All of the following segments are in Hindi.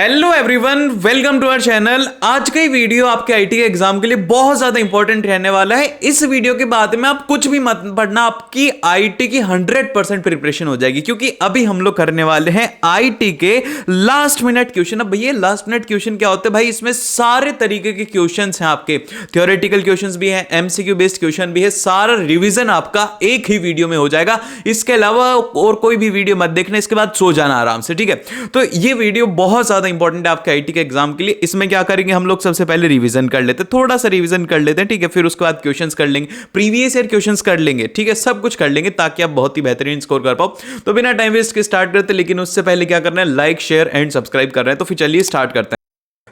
Hello everyone, welcome to our channel. आज का ये वीडियो आपके आईटी के एग्जाम के लिए बहुत ज्यादा इंपॉर्टेंट रहने वाला है। इस वीडियो के बाद में आप कुछ भी मत पढ़ना, आपकी आईटी की 100% प्रिपरेशन हो जाएगी, क्योंकि अभी हम लोग करने वाले हैं आईटी के लास्ट मिनट क्वेश्चन। अब भैया लास्ट मिनट क्वेश्चन क्या होते हैं भाई? इसमें सारे तरीके के क्वेश्चंस हैं, आपके थ्योरेटिकल क्वेश्चंस भी हैं, एमसीक्यू बेस्ड क्वेश्चन भी है। सारा रिवीजन आपका एक ही वीडियो में हो जाएगा। इसके अलावा और कोई भी वीडियो मत देखना, इसके बाद सो जाना आराम से, ठीक है? तो ये वीडियो बहुत ज्यादा इंपॉर्टेंट है आपके आईटी के एग्जाम के लिए। इसमें क्या करेंगे हम लोग, सबसे पहले रिवीजन कर लेते हैं, थोड़ा सा रिवीजन कर लेते हैं, ठीक है? फिर उसके बाद क्वेश्चंस कर लेंगे, प्रीवियस ईयर क्वेश्चंस कर लेंगे, ठीक है? सब कुछ कर लेंगे ताकि आप बहुत ही बेहतरीन स्कोर कर पाओ। तो बिना टाइम वेस्ट के स्टार्ट करते हैं, लेकिन उससे पहले क्या करना है, लाइक शेयर एंड सब्सक्राइब कर रहे हैं। तो फिर चलिए स्टार्ट करते हैं।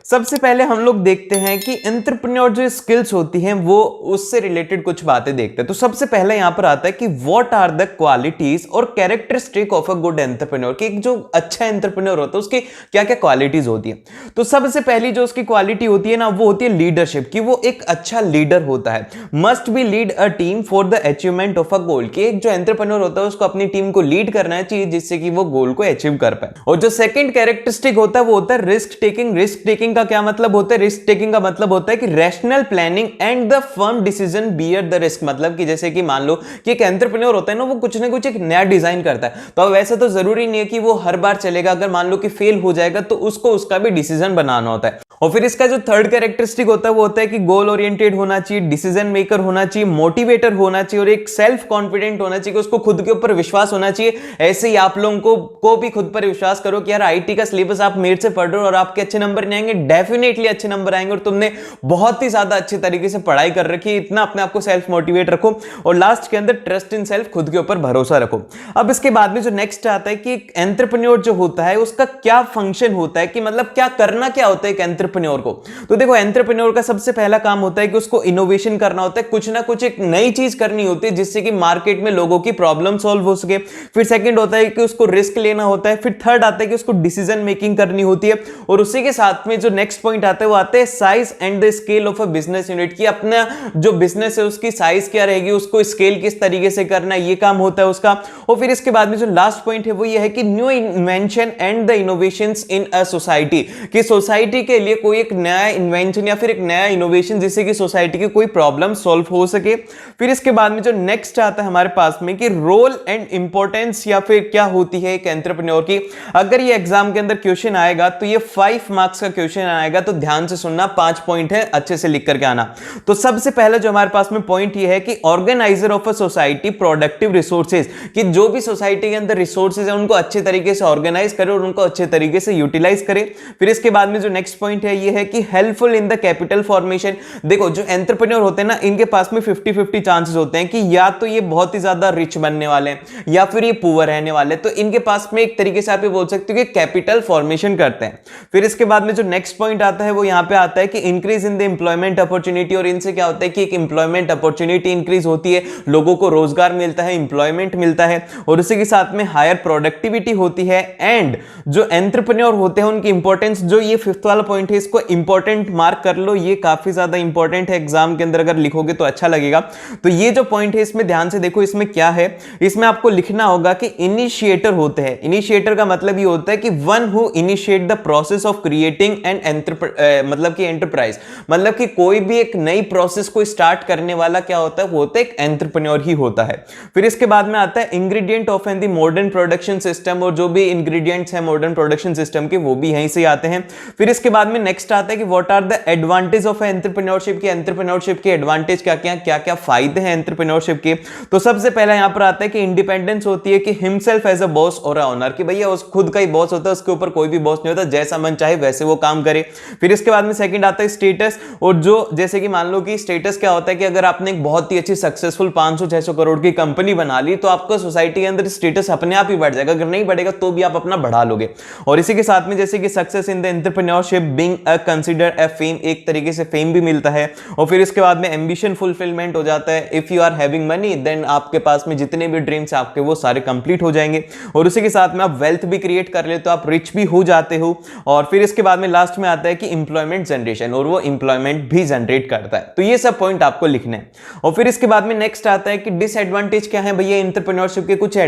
सबसे पहले हम लोग देखते हैं कि एंटरप्रेन्योर जो स्किल्स होती हैं वो उससे रिलेटेड कुछ बातें देखते हैं। तो सबसे पहले यहां पर आता है कि व्हाट आर द क्वालिटीज और characteristic of a good entrepreneur, कि जो अच्छा एंटरप्रेन्योर होता है उसकी क्या क्या क्वालिटीज होती है। तो सबसे पहली जो उसकी क्वालिटी होती है ना, वो होती है लीडरशिप, कि वो एक अच्छा लीडर होता है। Must be lead a team for the achievement of a goal, कि एक जो एंटरप्रेन्योर होता है उसको अपनी टीम को लीड करना चाहिए जिससे कि वो गोल को अचीव कर पाए। और जो सेकंड कैरेक्टरिस्टिक होता है वो होता है रिस्क टेकिंग। रिस्क टेकिंग का क्या मतलब होता है? रिस्क टेकिंग का मतलब होता है कि rational planning and the firm decision bear the risk. मतलब कि जैसे कि मान लो कि एक एंटरप्रेन्योर होता है ना, वो कुछ ना कुछ एक नया डिजाइन करता है, तो अब वैसे तो जरूरी नहीं है कि वो हर बार चलेगा। अगर मान लो कि फेल हो जाएगा तो उसको उसका भी डिसीजन बनाना होता है। और फिर इसका जो थर्ड कैरेक्टरिस्टिक होता है वो होता है कि गोल ओरिएंटेड होना चाहिए, डिसीजन मेकर होना चाहिए, मोटिवेटर होना चाहिए और एक सेल्फ कॉन्फिडेंट होना चाहिए, कि उसको खुद के ऊपर विश्वास होना चाहिए। ऐसे ही आप लोगों को भी खुद पर विश्वास करो कि यार आईटी का सिलेबस आप मेरे से पढ़ रहे हो और आपके अच्छे नंबर नहीं आएंगे, डेफिनेटली अच्छे नंबर आएंगे और तुमने बहुत ही ज्यादा अच्छे तरीके से पढ़ाई कर रखी है। इतना अपने आप को सेल्फ मोटिवेट रखो और लास्ट के अंदर ट्रस्ट इन सेल्फ, खुद के ऊपर भरोसा रखो। अब इसके बाद में जो नेक्स्ट आता है कि एक एंटरप्रेन्योर जो होता है उसका क्या फंक्शन होता है, कि मतलब क्या करना क्या होता है एक एंटरप्रेन्योर को। तो देखो, एंटरप्रेन्योर का सबसे पहला काम होता है कि उसको इनोवेशन करना होता है, कुछ ना कुछ एक नई चीज करनी होती है जिससे कि मार्केट में लोगों की प्रॉब्लम सॉल्व हो सके। फिर सेकंड होता है कि उसको रिस्क लेना होता है। फिर थर्ड आता है कि उसको डिसीजन मेकिंग करनी होती है। और उसी के साथ में जो नेक्स्ट पॉइंट आता है वो आता है size and the scale of a business unit, की अपना जो बिजनेस है उसकी साइज क्या रहेगी, उसको स्केल किस तरीके से करना है, ये काम होता है उसका। और फिर इसके बाद में जो लास्ट पॉइंट है वो ये है कि new invention and the innovations in a society, कि सोसाइटी के लिए कोई एक नया इन्वेंशन या फिर एक नया इनोवेशन जिससे कि सोसाइटी की कोई प्रॉब्लम सॉल्व हो सके। फिर इसके बाद में जो नेक्स्ट आता है हमारे पास में कि रोल एंड इंपॉर्टेंस, या फिर क्या होती है एक एंटरप्रेन्योर की। अगर ये एग्जाम के अंदर क्वेश्चन आएगा तो ये 5 मार्क्स का क्वेश्चन आएगा, तो ध्यान से सुनना, 5 पॉइंट है, अच्छे से लिख करके आना। तो सबसे पहले जो हमारे पास में पॉइंट ये है कि organiser of a society productive resources, कि जो भी सोसाइटी के अंदर रिसोर्सेज है उनको अच्छे तरीके से ऑर्गेनाइज करे और उनको अच्छे तरीके से यूटिलाइज करे। फिर इसके बाद में जो नेक्स्ट पॉइंट है ये है कि helpful in the capital formation. देखो, जो एंटरप्रेन्योर होते हैं ना, इनके पास में 50-50 चांसेस होते हैं कि या तो ये बहुत ही ज्यादा रिच बनने वाले हैं या फिर ये पुअर रहने वाले हैं। तो इनके पास में एक तरीके से आप ये बोल सकते हो कि कैपिटल फॉर्मेशन करते हैं। फिर इसके बाद में जो नेक्स्ट पॉइंट आता है वो यहां पे आता है कि increase in the employment opportunity, और इनसे क्या होता है कि एक एम्प्लॉयमेंट अपॉर्चुनिटी इंक्रीज होती है, लोगों को रोजगार मिलता है, एम्प्लॉयमेंट मिलता है और उसी के साथ में हायर प्रोडक्टिविटी होती है। एंड जो एंटरप्रेन्योर होते हैं उनकी इंपॉर्टेंस, जो ये फिफ्थ वाला पॉइंट है इसको इंपॉर्टेंट मार्क कर लो, ये काफी ज्यादा इंपॉर्टेंट है, एग्जाम के अंदर अगर लिखोगे तो अच्छा लगेगा। तो ये जो पॉइंट है इसमें ध्यान से देखो, इसमें क्या है, इसमें आपको लिखना होगा कि इनिशिएटर होते हैं। इनिशिएटर का मतलब ये होता है कि one who initiate the process of creating and मतलब कि एंटरप्राइज, मतलब कि कोई भी एक नई प्रोसेस को स्टार्ट करने वाला क्या होता है, वो होता है एक एंटरप्रेन्योर ही होता है। फिर इसके बाद में आता है ingredient of an the modern production system, और जो भी इंग्रेडिएंट्स हैं मॉडर्न प्रोडक्शन सिस्टम के वो भी यहीं से आते हैं। फिर इसके बाद में नेक्स्ट आता है कि what are the advantage of entrepreneurship, की एंटरप्रेन्योरशिप के एडवांटेज क्या क्या फायदे हैं एंटरप्रेन्योरशिप के। तो सबसे पहला यहां पर आता है कि इंडिपेंडेंस होती है, कि हिमसेल्फ एज अ बॉस और ओनर, कि भैया उस खुद का ही बॉस होता है, उसके ऊपर कोई भी बॉस नहीं होता, जैसा मन चाहे वैसे वो काम करे। फिर इसके बाद में सेकंड आता है स्टेटस, और जो जैसे कि मान लो कि स्टेटस क्या होता है कि अगर आपने एक बहुत ही अच्छी सक्सेसफुल 500-600 करोड़ की कंपनी बना ली तो आपका सोसाइटी के अंदर स्टेटस अपने आप ही बढ़ जाएगा, अगर नहीं बढ़ेगा तो भी आप अपना बढ़ा लोगे। और इसी के साथ में जैसे कि success in the entrepreneurship, being consider a fame, एक तरीके से फेम भी मिलता है। और फिर इसके बाद में एम्बिशन फुलफिलमेंट हो जाता है। If you are having money then आपके पास में जितने भी ड्रीम्स हैं आपके वो सारे कंप्लीट हो जाएंगे, और उसी के साथ में आप वेल्थ भी क्रिएट कर लेते हो, आप रिच भी हो जाते हो। और फिर इसके बाद में लास्ट में आता है कि एम्प्लॉयमेंट जनरेशन, और वो एम्प्लॉयमेंट भी जनरेट करता है। तो ये सब पॉइंट आपको लिखने हैं। और फिर इसके बाद में नेक्स्ट आता है कि डिसएडवांटेज क्या है भैया, एंटरप्रेन्योरशिप के कुछ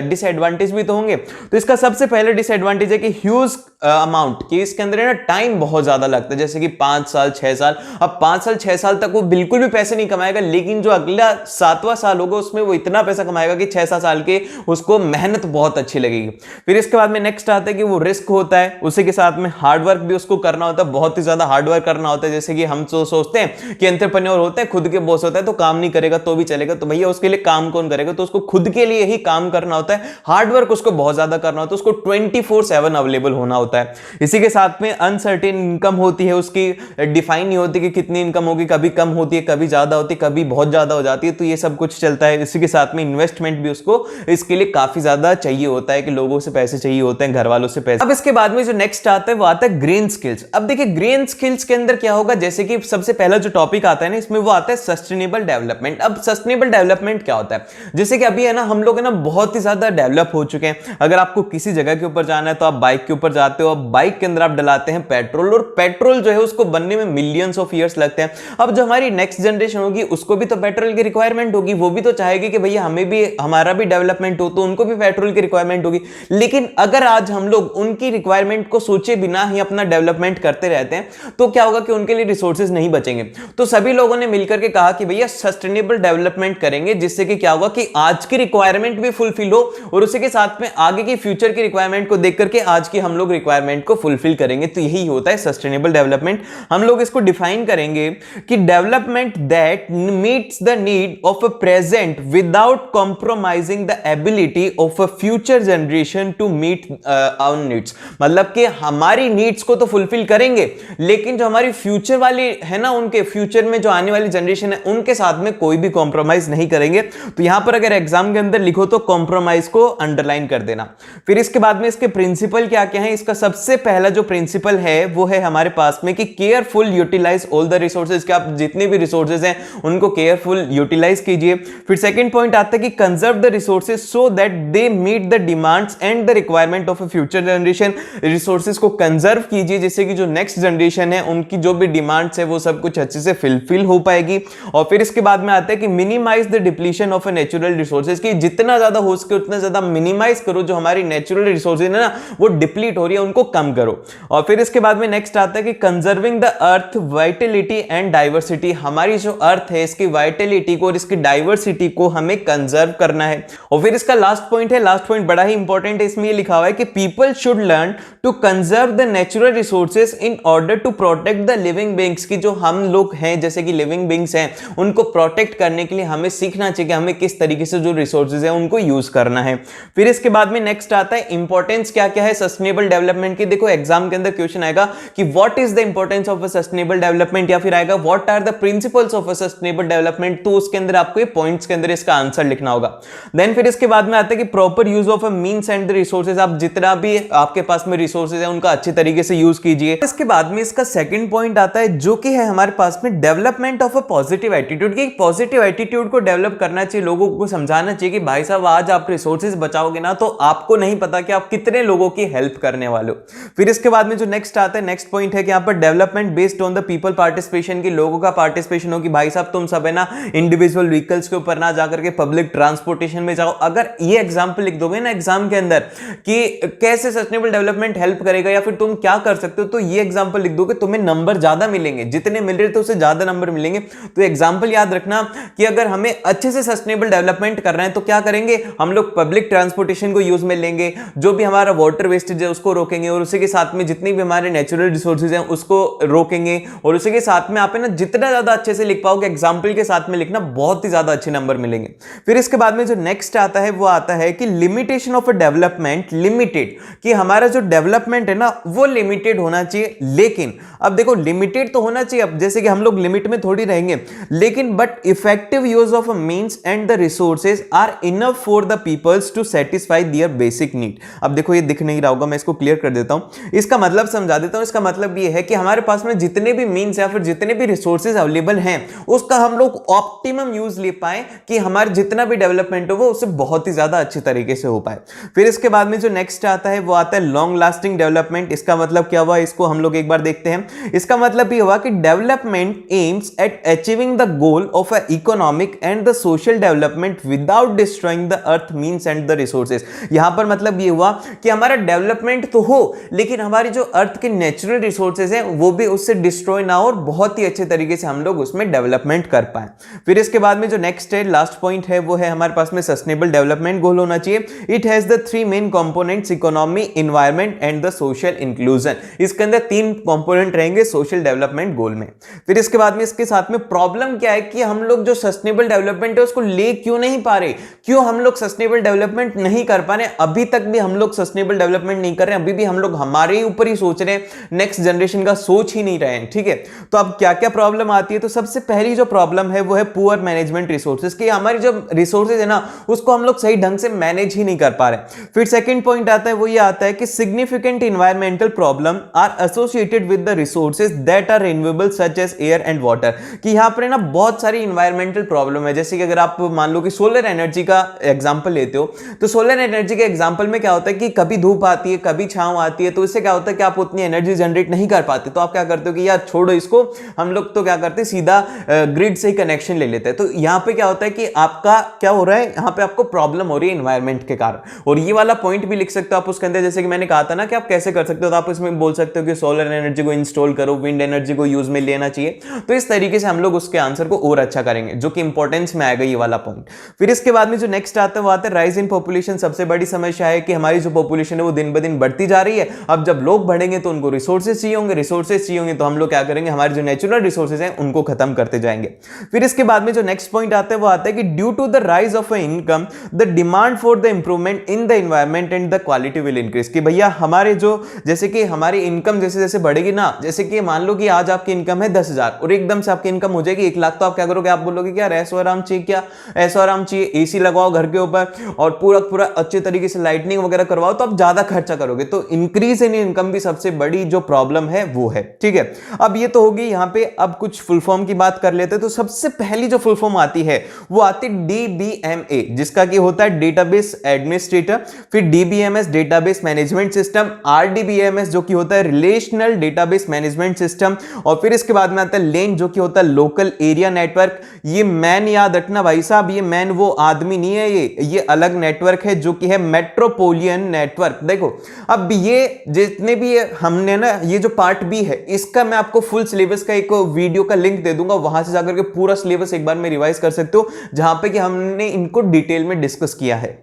डिसएडवांटेज भी तो होंगे। तो इसका सबसे पहले डिसएडवांटेज है कि ह्यूज अमाउंट, कि इसके अंदर ना टाइम बहुत ज्यादा लगता है, जैसे कि 5 साल 6 साल। अब 5 साल 6 साल तक वो बिल्कुल भी पैसे नहीं कमाएगा, लेकिन जो अगला 7वां साल होगा उसमें वो इतना पैसा कमाएगा कि 6-7 साल के उसको मेहनत बहुत अच्छी लगेगी। फिर इसके बाद में नेक्स्ट आता है कि वो रिस्क होता है, उसी के साथ में हार्डवर्क भी उसको करना होता है, बहुत ही ज्यादा हार्डवर्क करना होता है। जैसे कि हम तो सोचते हैं कि एंटरप्रेन्योर होते हैं, खुद के बॉस होता है तो काम नहीं करेगा तो भी चलेगा, तो भैया उसके लिए काम कौन करेगा, तो उसको खुद के लिए ही काम करना होता है, हार्डवर्क उसको बहुत ज्यादा करना होता है, उसको 24/7 अवेलेबल होना होता है। इसी के साथ में अनसर्टेन इनकम होती है, उसकी डिफाइन नहीं होती कि कितनी इनकम होगी, कभी कम होती है, कभी ज्यादा होती है, कभी बहुत ज्यादा हो जाती है, तो ये सब कुछ चलता है। इसी के साथ में इन्वेस्टमेंट भी उसको इसके लिए काफी ज्यादा चाहिए होता है, कि लोगों से पैसे चाहिए होते हैं, घर वालों से पैसे। अब इसके बाद में जो नेक्स्ट आता है वो आता है ग्रेन स्किल्स। अब देखिए ग्रेन स्किल्स के अंदर क्या होगा, जैसे कि सबसे पहला जो टॉपिक आता है ना इसमें वो आता है सस्टेनेबल डेवलपमेंट। अब सस्टेनेबल डेवलपमेंट क्या होता है, जैसे कि अभी है ना हम लोग है ना बहुत ही ज्यादा डेवलप हो चुके हैं। अगर आपको किसी जगह के ऊपर जाना है तो आप बाइक के ऊपर जाते हो, बाइक के अंदर आप डलाते हैं पेट्रोल, और पेट्रोल जो है उसको बनने में मिलियंस ऑफ ईयर्स लगते हैं। अब जो हमारी नेक्स्ट जनरेशन होगी उसको भी तो पेट्रोल की रिक्वायरमेंट होगी, वो भी तो चाहेगी कि भैया हमें भी हमारा भी डेवलपमेंट हो, तो उनको भी पेट्रोल की रिक्वायरमेंट होगी। लेकिन अगर आज हम लोग उनकी रिक्वायरमेंट को सोचे बिना ही अपना डेवलपमेंट करते रहते हैं तो क्या होगा कि उनके लिए रिसोर्सेज नहीं बचेंगे। तो सभी लोगों ने मिलकर के कहा कि भैया सस्टेनेबल डेवलपमेंट करेंगे, जिससे कि क्या होगा कि आज की रिक्वायरमेंट भी फुलफिल हो, और उसी के साथ में आगे की फ्यूचर की रिक्वायरमेंट को देख करके आज की हम लोग रिक्वायरमेंट को फुलफिल करेंगे। तो यही होता है सस्टेनेबल डेवलपमेंट। हम लोग इसको डिफाइन करेंगे कि development that meets the need of a present without compromising the ability of a future generation to meet our needs. मतलब कि हमारी नीड्स को तो फुलफिल करेंगे, लेकिन जो हमारी फ्यूचर वाली है ना, उनके फ्यूचर में जो आने वाली जनरेशन है उनके साथ में कोई भी कॉम्प्रोमाइज नहीं करेंगे। तो यहां पर अगर एग्जाम के अंदर लिखो तो कॉम्प्रोमाइज को अंडरलाइन कर देना। फिर इसके बाद में इसके प्रिंसिपल क्या क्या है, इसका सबसे पहला जो प्रिंसिपल है वो है हमारे पास में कि careful utilise all the resources, कि आप जितने भी रिसोर्सेज हैं उनको केयरफुल यूटिलाइज कीजिए। फिर सेकंड पॉइंट आता है कि conserve the resources so that they meet the demands and the requirement of a future generation. Resources को कंजर्व कीजिए जिससे कि जो नेक्स्ट जनरेशन है उनकी जो भी डिमांड्स है वो सब कुछ अच्छे से फुलफिल हो पाएगी। और फिर इसके बाद में आता है कि minimise the depletion of a natural resources, कि जितना ज्यादा हो सके उतना ज्यादा मिनिमाइज करो, जो हमारी नेचुरल रिसोर्सेज है ना वो डिप्लीट हो रही है उनको कम करो। और फिर इसके बाद में नेक्स्ट आता है कि conserving the earth Vitality and diversity, हमारी जो अर्थ है इसकी वाइटलिटी को और इसकी डाइवर्सिटी को हमें कंजर्व करना है। और फिर इसका लास्ट पॉइंट है, लास्ट पॉइंट बड़ा ही इंपॉर्टेंट है, इसमें ये लिखा हुआ है कि people should learn to conserve the natural resources in order to protect the living beings, की जो हम लोग हैं जैसे कि लिविंग बीइंग्स हैं उनको प्रोटेक्ट करने के लिए हमें सीखना चाहिए कि हमें किस तरीके से जो रिसोर्सेज है उनको यूज करना है। फिर इसके बाद में नेक्स्ट आता है इंपॉर्टेंस क्या क्या है सस्टेनेबल डेवलपमेंट की। देखो एग्जाम के अंदर क्वेश्चन आएगा कि what is the importance of a sustainable development, या फिर आएगा what are the principles of a sustainable development, तो उसके अंदर आपको ये पॉइंट्स के अंदर इसका आंसर लिखना होगा। देन फिर इसके बाद में आता है कि proper use of a means and the resources, आप जितना भी आपके पास में रिसोर्सेज है उनका अच्छे तरीके से यूज कीजिए। इसके बाद में इसका सेकंड पॉइंट आता है जो कि है हमारे पास में development of a positive attitude, की पॉजिटिव एटीट्यूड को डेवलप करना चाहिए, लोगों को समझाना चाहिए कि भाई साहब आज आप रिसोर्सेज बचाओगे ना तो आपको नहीं पता कि आप कितने लोगों की हेल्प करने वाले हो। फिर इसके बाद में जो नेक्स्ट आता है, नेक्स्ट पॉइंट है कि यहां पर development based on the people participation, की लोगों का पार्टिसिपेशन हो कि भाई साहब तुम सब है ना इंडिविजुअल व्हीकल्स के ऊपर ना जाकर के पब्लिक ट्रांसपोर्टेशन में जाओ। अगर ये एग्जांपल लिख दोगे ना एग्जाम के अंदर कि कैसे सस्टेनेबल डेवलपमेंट हेल्प करेगा या फिर तुम क्या कर सकते हो, तो ये एग्जांपल लिख दोगे, तुम्हें नंबर ज्यादा मिलेंगे, जितने मिल रहे थे उससे ज्यादा नंबर मिलेंगे। तो एग्जांपल याद रखना कि अगर हमें अच्छे से सस्टेनेबल डेवलपमेंट करना है तो क्या करेंगे, हम लोग पब्लिक ट्रांसपोर्टेशन को यूज में लेंगे, जो भी हमारा वाटर वेस्टेज है उसको रोकेंगे, और उसी के साथ में जितनी भी हमारे नेचुरल रिसोर्सेज हैं उसको रोकेंगे, और उसी के साथ में आप है ना जितना ज्यादा अच्छे से लिख पाओगे एग्जांपल के साथ में लिखना, बहुत ही ज्यादा अच्छे नंबर मिलेंगे। फिर इसके बाद में जो नेक्स्ट आता है वो आता है कि limitation of a development limited, कि हमारा जो डेवलपमेंट है ना वो लिमिटेड होना चाहिए। लेकिन अब देखो लिमिटेड तो होना चाहिए, अब जैसे कि हम लोग लिमिट में थोड़ी रहेंगे, लेकिन but effective use of a means and the resources are enough for the peoples to satisfy their basic need. अब देखो ये दिख नहीं रहा होगा, मैं इसको क्लियर कर देता हूं, इसका मतलब समझा देता हूं। इसका मतलब ये है कि हमारे पास में जितने भी मीन्स या फिर जितने भी रिसोर्सेज अवेलेबल हैं उसका हम लोग ऑप्टिमम यूज ले पाए कि हमारे जितना भी डेवलपमेंट हो वो उससे बहुत ही ज्यादा अच्छी तरीके से हो पाए। फिर इसके बाद में जो नेक्स्ट आता है वो आता है लॉन्ग लास्टिंग डेवलपमेंट। इसका मतलब क्या हुआ, इसको हम लोग एक बार देखते हैं। इसका मतलब ये हुआ कि development aims at achieving the goal of a economic and the social development without destroying the earth means and the resources. यहां पर मतलब ये हुआ कि हमारा डेवलपमेंट तो हो लेकिन हमारी जो अर्थ के नेचुरल रिसोर्सेज हैं वो भी उससे डिस्ट्रॉय ना हो और बहुत ही अच्छे तरीके से हम लोग उसमें डेवलपमेंट कर पाए। फिर इसके बाद में जो नेक्स्ट है, लास्ट पॉइंट है, वो है हमारे पास में सस्टेनेबल डेवलपमेंट गोल होना चाहिए। It has the three main components, economy, environment and the social inclusion. इसके अंदर तीन कंपोनेंट रहेंगे सोशल डेवलपमेंट गोल में। फिर इसके बाद में इसके साथ में प्रॉब्लम क्या है कि हम लोग जो सस्टेनेबल डेवलपमेंट है उसको ले क्यों नहीं पा रहे, क्यों हम लोग सस्टेनेबल डेवलपमेंट नहीं कर पा रहे। अभी तक भी हम लोग सस्टेनेबल डेवलपमेंट नहीं कर रहे हैं, अभी भी हम लोग हमारे ही ऊपर ही सोच रहे हैं, नेक्स्ट जनरेशन का सोच ही नहीं रहे हैं। ठीक है, तो अब क्या क्या प्रॉब्लम आती है, तो सबसे पहली जो प्रॉब्लम है वो है पुअर मैनेजमेंट रिसोर्सेज की। हमारी जो रिसोर्सेज है ना उसको हम लोग सही ढंग से मैनेज ही नहीं कर पा रहे। फिर सेकंड पॉइंट आता है वो ये आता है कि significant environmental problem are associated with the resources that are renewable such as air and water. कि यहां पर ना बहुत सारी एनवायरमेंटल प्रॉब्लम है। जैसे कि अगर आप मान लो कि सोलर एनर्जी का एग्जांपल लेते हो तो सोलर एनर्जी के एग्जांपल में क्या होता है कि कभी धूप आती है कभी छांव आती है, तो इससे क्या होता है कि आप उतनी एनर्जी जनरेट नहीं कर पाते। तो आप क्या करते हो कि यार छोड़ो इसको, हम लोग तो क्या करते हैं सीधा ग्रिड से ही कनेक्शन ले लेते हैं। तो यहां पे क्या होता है कि आपका क्या हो रहा है, यहां पे आपको प्रॉब्लम हो रही है एनवायरमेंट के कारण। और ये वाला पॉइंट भी लिख सकते हो आप उसके अंदर, जैसे कि मैंने कहा था ना कि आप कैसे कर सकते हो, तो आप इसमें बोल सकते हो कि सोलर एनर्जी को इंस्टॉल करो, विंड एनर्जी को यूज में लेना चाहिए। तो इस तरीके से हम लोग उसके आंसर को और अच्छा करेंगे, जो कि इंपॉर्टेंस में आएगा ये वाला पॉइंट। फिर इसके बाद में जो नेक्स्ट आता है वो आता है राइज इन पॉपुलेशन। सबसे बड़ी समस्या है कि हमारी जो पॉपुलेशन है वो दिन ब दिन बढ़ती जा रही है। अब जब लोग बढ़ेंगे तो उनको रिसोर्सेज चाहिए होंगे, रिसोर्सेज चाहिए होंगे तो हम लोग क्या करेंगे, हमारे जो नेचुरल रिसोर्सेज हैं उनको खत्म करते जाएंगे। फिर इसके बाद में जो नेक्स्ट पॉइंट आता है वो आता है कि due to the rise of income the demand for the improvement in the environment and the quality will increase. कि भैया हमारे जो जैसे कि हमारी इनकम जैसे जैसे बढ़ेगी ना, जैसे कि मान लो कि आज आपकी इनकम है 10,000 और एकदम से आपकी इनकम हो जाएगी 1 लाख, तो आप क्या करोगे, आप बोलोगे क्या ऐसो आराम चाहिए, क्या ऐसो आराम चाहिए, एसी लगवाओ घर के ऊपर और पूरा पूरा अच्छे तरीके से लाइटनिंग वगैरह करवाओ, तो आप ज्यादा खर्चा करोगे। तो इंक्रीज इन इनकम भी सबसे बड़ी जो प्रॉब्लम है वो है। ठीक है, अब ये तो होगी यहां पे। अब कुछ फुल फॉर्म की बात कर लेते हैं। तो सबसे पहली जो फुल फॉर्म आती है वो आती है DBMA, जिसका कि होता है डेटाबेस एडमिनिस्ट्रेटर। फिर DBMS database management system, RDBMS जो कि होता है रिलेशनल डेटाबेस मैनेजमेंट सिस्टम, और फिर इसके बाद में आता है LAN जो कि होता है लोकल एरिया नेटवर्क। ये मैन याद रखना भाई साहब, ये मैन वो आदमी नहीं है, ये अलग नेटवर्क है जो कि है मेट्रोपोलियन नेटवर्क। देखो अब ये जितने भी हमने ना ये जो पार्ट बी है इसका मैं आपको फुल सिलेबस का एक वीडियो का लिंक दे दूंगा, वहां से जाकर के पूरा सिलेबस एक बार में रिवाइज कर सकते हो, जहां पे कि हमने इनको डिटेल में डिस्कस किया है।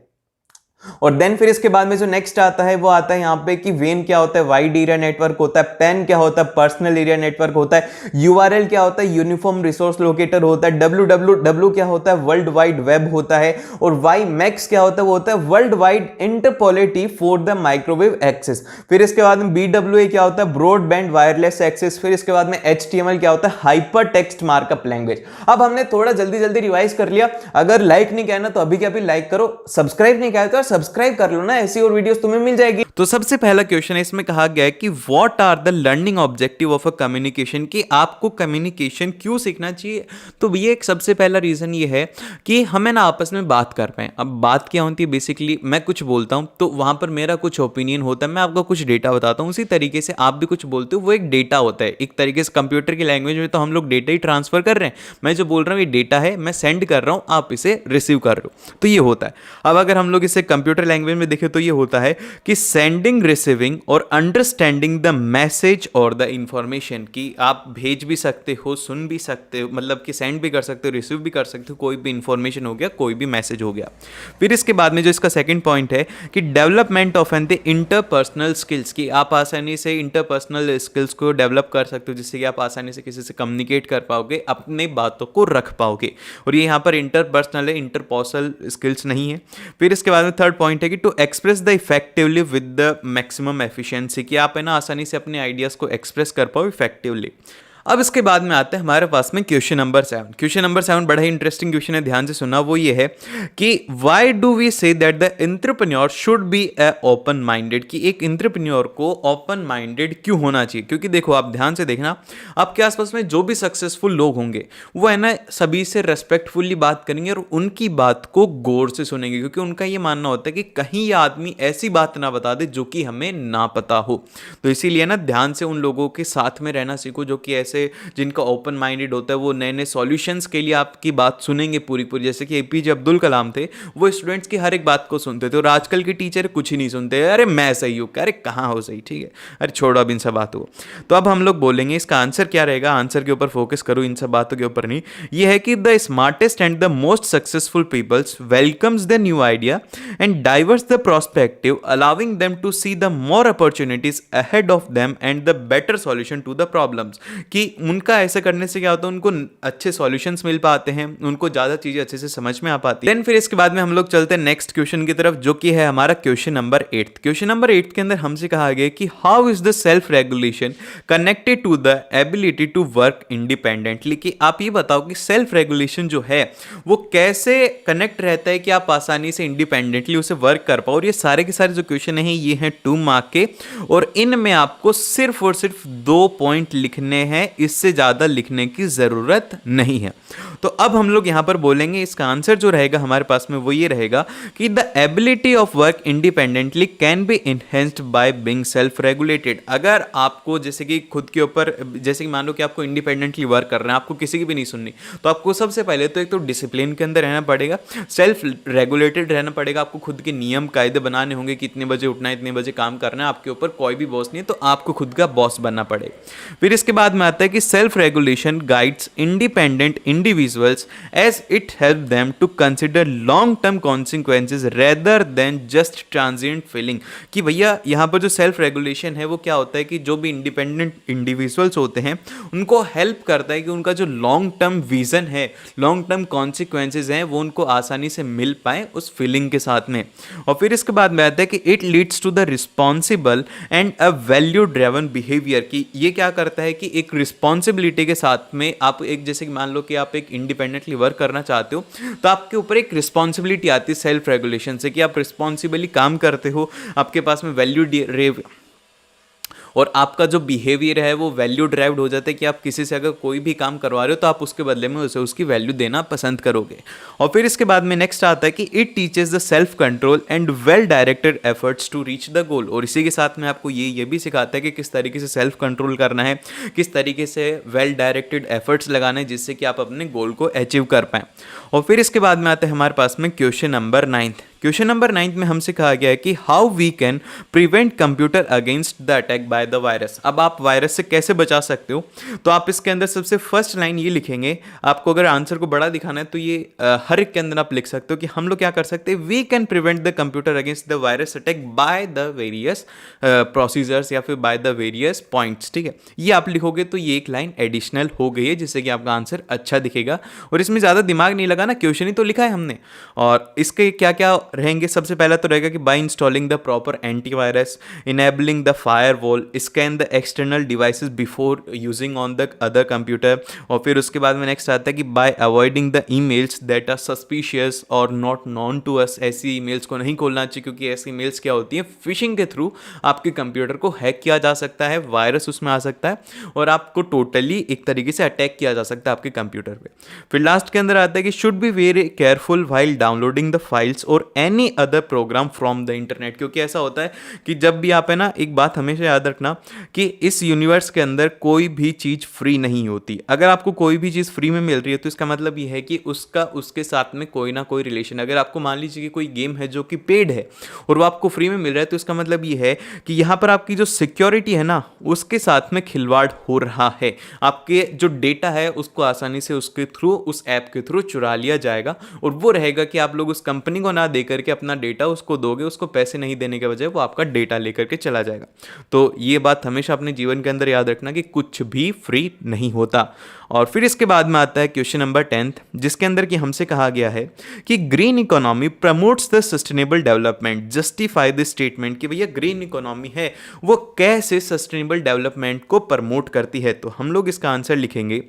और देन फिर इसके बाद में जो नेक्स्ट आता है वो आता है यहाँ पे कि वेन क्या होता है, वाइड एरिया नेटवर्क होता है, पेन क्या होता है, पर्सनल एरिया नेटवर्क होता है, यूआरएल क्या होता है, यूनिफॉर्म रिसोर्स लोकेटर होता है, www क्या होता है, वर्ल्ड वाइड वेब होता है, और वाई मैक्स क्या होता है, वो होता है world wide interoperability for the microwave access. फिर इसके बाद में BWA क्या होता है, ब्रॉडबैंड वायरलेस एक्सेस। फिर इसके बाद में HTML क्या होता है, हाइपर टेक्स्ट मार्कअप लैंग्वेज। अब हमने थोड़ा जल्दी जल्दी रिवाइज कर लिया। अगर लाइक नहीं किया ना तो अभी के अभी लाइक करो, सब्सक्राइब नहीं किया तो सब्सक्राइब कर लो ना, ऐसी और वीडियोस तुम्हें मिल जाएगी। तो सबसे पहला क्वेश्चन है, इसमें कहा गया है कि what are the learning objective of a communication, कि आपको कम्युनिकेशन क्यों सीखना चाहिए। तो ये एक सबसे पहला रीजन ये है कि हमें ना आपस में बात कर पाए। अब बात क्या होती है, बेसिकली मैं कुछ बोलता हूं तो वहां पर मेरा कुछ ओपिनियन होता है, मैं आपको कुछ डेटा बताता हूं, उसी तरीके से आप भी कुछ बोलते हो, वो एक डेटा होता है। एक तरीके से कंप्यूटर की लैंग्वेज में तो हम लोग डेटा ही ट्रांसफर कर रहे हैं, मैं जो बोल रहा हूं ये डेटा है, मैं सेंड कर रहा हूं, आप इसे रिसीव कर रहे हो, तो ये होता है। अब अगर हम लोग इसे कंप्यूटर लैंग्वेज में देखें तो ये होता है कि सेंडिंग, रिसीविंग और अंडरस्टैंडिंग द मैसेज और द इंफॉर्मेशन, कि आप भेज भी सकते हो, सुन भी सकते हो, मतलब कि सेंड भी कर सकते हो, रिसीव भी कर सकते हो, कोई भी इंफॉर्मेशन हो गया, कोई भी मैसेज हो गया। फिर इसके बाद में जो इसका सेकंड पॉइंट है कि development of an the interpersonal skills, की आप आसानी से इंटरपर्सनल स्किल्स को डेवलप कर सकते हो, जिससे कि आप आसानी से किसी से कम्युनिकेट कर पाओगे, अपने बातों को रख पाओगे। और ये यहाँ पर इंटरपर्सनल है, इंटरपर्सनल स्किल्स नहीं है। फिर इसके बाद में थर्ड पॉइंट है कि to express the effectively with the maximum efficiency, कि आप है ना आसानी से अपने आइडियाज़ को एक्सप्रेस कर पाओ इफेक्टिवली। अब इसके बाद में आते हैं हमारे पास में क्वेश्चन नंबर 7। क्वेश्चन नंबर 7 बड़ा ही इंटरेस्टिंग क्वेश्चन है, ध्यान से सुनना। वो ये है कि why do we say that the entrepreneur should be a open minded, कि एक एंटरप्रेन्योर को ओपन माइंडेड क्यों होना चाहिए। क्योंकि देखो आप ध्यान से देखना, आपके आसपास में जो भी सक्सेसफुल लोग होंगे वो है ना सभी से रेस्पेक्टफुली बात करेंगे और उनकी बात को गौर से सुनेंगे, क्योंकि उनका ये मानना होता है कि कहीं ये आदमी ऐसी बात ना बता दे जो कि हमें ना पता हो। तो इसीलिए ना ध्यान से उन लोगों के साथ में रहना सीखो जो कि ऐसे जिनका ओपन माइंडेड होता है, वो नए नए सॉल्यूशंस के लिए आपकी बात सुनेंगे पूरी पूरी। जैसे कि एपीजे अब्दुल कलाम थे, वो स्टूडेंट्स की हर एक बात को सुनते थे, और आजकल के टीचर कुछ ही नहीं सुनते, अरे मैं सही हूँ, अरे कहाँ हो सही, ठीक है, अरे छोड़ो अब इन सब बातों को। तो अब हम लोग बोलेंगे इसका आंसर क्या रहेगा, आंसर के ऊपर फोकस करो, इन सब बातों के ऊपर नहीं। ये है कि the smartest and the most successful peoples welcomes the new idea and diverse the prospective, allowing them to see the more opportunities ahead of them and the better solution to the problems. कि उनका ऐसे करने से क्या होता है, उनको अच्छे सॉल्यूशंस मिल पाते हैं, उनको ज़्यादा चीज़ें अच्छे से समझ में आ पाती है। देन फिर इसके बाद में हम लोग चलते हैं नेक्स्ट क्वेश्चन की तरफ, जो कि है हमारा क्वेश्चन नंबर 8। क्वेश्चन नंबर 8 के अंदर हमसे कहा गया कि how is the self regulation connected to the ability to work independently. कि आप ये बताओ कि सेल्फ रेगुलेशन जो है वो कैसे कनेक्ट रहता है कि आप आसानी से इंडिपेंडेंटली उसे वर्क कर पाओ। और ये सारे के सारे जो क्वेश्चन हैं ये हैं 2 मार्क के, और इनमें आपको सिर्फ और सिर्फ 2 पॉइंट लिखने हैं, इससे ज़्यादा लिखने की ज़रूरत नहीं है। तो अब हम लोग यहाँ पर बोलेंगे इसका आंसर जो रहेगा हमारे पास में वो ये रहेगा कि the ability of work independently can be enhanced by being self regulated. अगर आपको जैसे कि खुद के ऊपर, जैसे कि मान लो कि आपको इंडिपेंडेंटली वर्क करना है, आपको किसी की भी नहीं सुननी, तो आपको सबसे पहले तो एक तो डिसिप्लिन के अंदर रहना पड़ेगा, सेल्फ रेगुलेटेड रहना पड़ेगा, आपको खुद के नियम कायदे बनाने होंगे कि इतने बजे उठना है, इतने बजे काम करना है, आपके ऊपर कोई भी बॉस नहीं है, तो आपको खुद का बॉस बनना पड़ेगा। फिर इसके बाद में आता है कि self regulation guides independent individuals as it helps them to consider long term consequences rather than just transient feeling। कि भैया यहाँ पर जो सेल्फ रेगुलेशन है वो क्या होता है कि जो भी इंडिपेंडेंट इंडिविजुअल्स होते हैं उनको हेल्प करता है कि उनका जो लॉन्ग टर्म विजन है, लॉन्ग टर्म कॉन्सिक्वेंसेज हैं, वो उनको आसानी से मिल पाए उस फीलिंग के साथ में। और फिर इसके बाद में आता है कि it leads to the responsible and a value driven behaviour. कि ये क्या करता है कि एक रिस्पॉन्सिबिलिटी के साथ में आप एक, जैसे कि मान लो कि आप एक इंडिपेंडेंटली वर्क करना चाहते हो तो आपके ऊपर एक रिस्पॉन्सिबिलिटी आती है सेल्फ रेगुलेशन से कि आप रिस्पॉन्सिबली काम करते हो, आपके पास में वैल्यू और आपका जो बिहेवियर है वो वैल्यू ड्राइव्ड हो जाता है कि आप किसी से अगर कोई भी काम करवा रहे हो तो आप उसके बदले में उसे उसकी वैल्यू देना पसंद करोगे। और फिर इसके बाद में नेक्स्ट आता है कि it teaches the self control and well directed efforts to reach the goal. और इसी के साथ में आपको ये भी सिखाता है कि किस तरीके से सेल्फ कंट्रोल करना है, किस तरीके से वेल डायरेक्टेड एफर्ट्स लगाना है जिससे कि आप अपने गोल को अचीव कर पाएँ। और फिर इसके बाद में आता है हमारे पास में क्वेश्चन नंबर 9। क्वेश्चन नंबर 9 में हमसे कहा गया है कि how we can prevent computer against the attack by the virus. अब आप वायरस से कैसे बचा सकते हो, तो आप इसके अंदर सबसे फर्स्ट लाइन ये लिखेंगे। आपको अगर आंसर को बड़ा दिखाना है तो ये हर एक के अंदर आप लिख सकते हो कि हम लोग क्या कर सकते हैं, we can prevent the computer against the virus attack by the various procedures या फिर बाय द वेरियस पॉइंट्स। ठीक है, ये आप लिखोगे तो ये एक लाइन एडिशनल हो गई है जिससे कि आपका आंसर अच्छा दिखेगा। और इसमें ज़्यादा दिमाग नहीं लगाना, क्वेश्चन ही तो लिखा है हमने। और इसके क्या क्या रहेंगे, सबसे पहला तो रहेगा कि by installing the proper antivirus, enabling the firewall, scan the external devices before using on the other computer. और फिर उसके बाद में नेक्स्ट आता है कि by avoiding the emails that are suspicious और नॉट नॉन टू अस। ऐसी ईमेल्स को नहीं खोलना चाहिए क्योंकि ऐसी ईमेल्स क्या होती हैं, फिशिंग के थ्रू आपके कंप्यूटर को हैक किया जा सकता है, वायरस उसमें आ सकता है और आपको टोटली एक तरीके से अटैक किया जा सकता है आपके कंप्यूटर पे। फिर लास्ट के अंदर आता है कि should be very careful while downloading the files or any other program from the internet. क्योंकि ऐसा होता है कि जब भी आप है ना, एक बात हमेशा याद रखना कि इस यूनिवर्स के अंदर कोई भी चीज़ फ्री नहीं होती। अगर आपको कोई भी चीज़ फ्री में मिल रही है तो इसका मतलब ये है कि उसका उसके साथ में कोई ना कोई रिलेशन। अगर आपको मान लीजिए कि कोई गेम है जो कि पेड है और वो आपको फ्री में मिल रहा है तो इसका मतलब ये है कि यहाँ पर आपकी जो सिक्योरिटी है ना उसके साथ में खिलवाड़ हो रहा है। आपके जो डेटा है उसको आसानी से उसके थ्रू, उस ऐप के थ्रू चुरा लिया जाएगा और वो रहेगा कि आप लोग उस कंपनी को ना देख लेकर के अपना डेटा उसको दोगे, उसको पैसे नहीं देने के बजाय वो आपका डेटा लेकर के चला जाएगा। तो ये बात हमेशा अपने जीवन के अंदर याद रखना कि कुछ भी फ्री नहीं होता। और फिर इसके बाद में आता है क्वेश्चन नंबर 10th, जिसके अंदर कि हमसे कहा गया है कि green economy promotes the sustainable development, justify the statement कि भैया ग्रीन इकोनॉमी है वो कैसे सस्टेनेबल डेवलपमेंट को प्रमोट करती है। तो हम लोग इसका आंसर लिखेंगे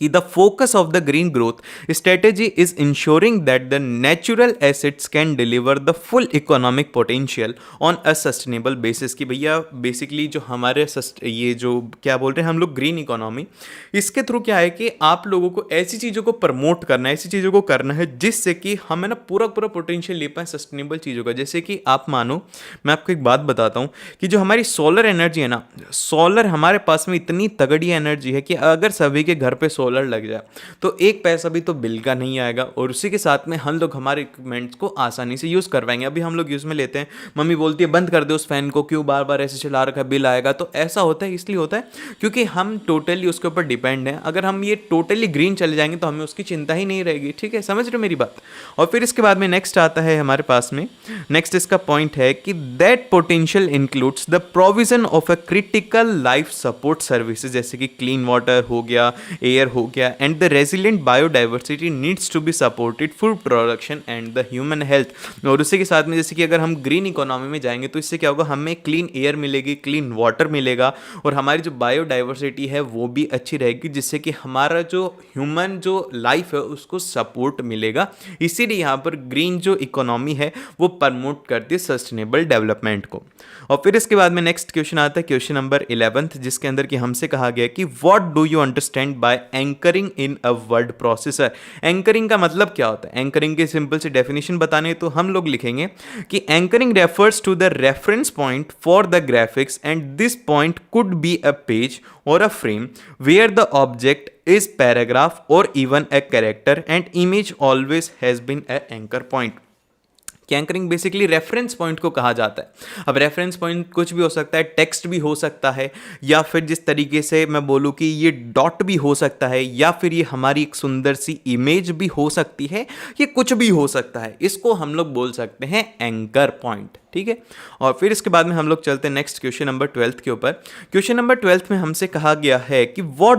कि the focus of the green growth strategy is ensuring that the natural assets can deliver the full economic potential on a sustainable basis। कि भैया बेसिकली जो हमारे ये जो क्या बोल रहे हैं हम लोग ग्रीन इकोनॉमी, इसके थ्रू क्या है कि आप लोगों को ऐसी चीज़ों को प्रमोट करना है, ऐसी चीज़ों को करना है जिससे कि हमें ना पूरा पूरा पोटेंशियल ले पाए सस्टेनेबल चीज़ों का। जैसे कि आप मानो, मैं आपको एक बात बताता हूँ कि जो हमारी सोलर एनर्जी है ना, सोलर हमारे पास में इतनी तगड़ी एनर्जी है कि अगर सभी के घर पे सोलर लग जाए तो एक पैसा भी तो बिल का नहीं आएगा, और उसी के साथ में हम लोग हमारे इक्विपमेंट्स को आसानी से यूज़ करवाएंगे। अभी हम लोग यूज़ में लेते हैं, मम्मी बोलती है बंद कर दे उस फैन को, क्यों बार बार ऐसे चला रखा है, बिल आएगा। तो ऐसा होता है, इसलिए होता है क्योंकि हम टोटली उसके ऊपर डिपेंड हैं। अगर हम ये टोटली ग्रीन चले जाएंगे तो हमें उसकी चिंता ही नहीं रहेगी। ठीक है, समझ रहे हो मेरी बात। और फिर इसके बाद में नेक्स्ट आता है हमारे पास में, नेक्स्ट इसका पॉइंट है कि that potential includes the provision of a critical life support services, जैसे कि क्लीन वाटर हो गया, एयर हो गया, and the resilient biodiversity needs to be supported food production and the human health. और उसी के साथ में जैसे कि अगर हम ग्रीन इकोनॉमी में जाएंगे तो इससे क्या होगा, हमें क्लीन एयर मिलेगी, क्लीन वाटर मिलेगा, और हमारी जो बायोडाइवर्सिटी है वो भी अच्छी रहेगी, जिससे कि हमारा जो ह्यूमन जो लाइफ है उसको सपोर्ट मिलेगा। इसीलिए यहाँ पर ग्रीन जो इकोनॉमी है वो प्रमोट करती है सस्टेनेबल डेवलपमेंट को। और फिर इसके बाद में नेक्स्ट क्वेश्चन आता है क्वेश्चन नंबर 11th, जिसके अंदर कि हमसे कहा गया कि what do you understand by anchoring in a word processor. Anchoring का मतलब क्या होता है? एंकरिंग की सिंपल सी डेफिनेशन बताने तो हम लोग लिखेंगे कि anchoring refers to the reference point for the graphics and this point could be a page or a frame where the object is paragraph or even a character and image always has been a anchor point। Anchoring basically reference point को कहा जाता है। अब रेफरेंस पॉइंट कुछ भी हो सकता है, टेक्स्ट भी हो सकता है, या फिर जिस तरीके से मैं बोलूँ कि ये डॉट भी हो सकता है, या फिर ये हमारी एक सुंदर सी इमेज भी हो सकती है, ये कुछ भी हो सकता है। इसको हम लोग बोल सकते हैं एंकर पॉइंट। ठीक है, और फिर इसके बाद में हम लोग चलते हैं नेक्स्ट क्वेश्चन नंबर 12th के ऊपर। क्वेश्चन नंबर 12th में हमसे कहा गया है कि what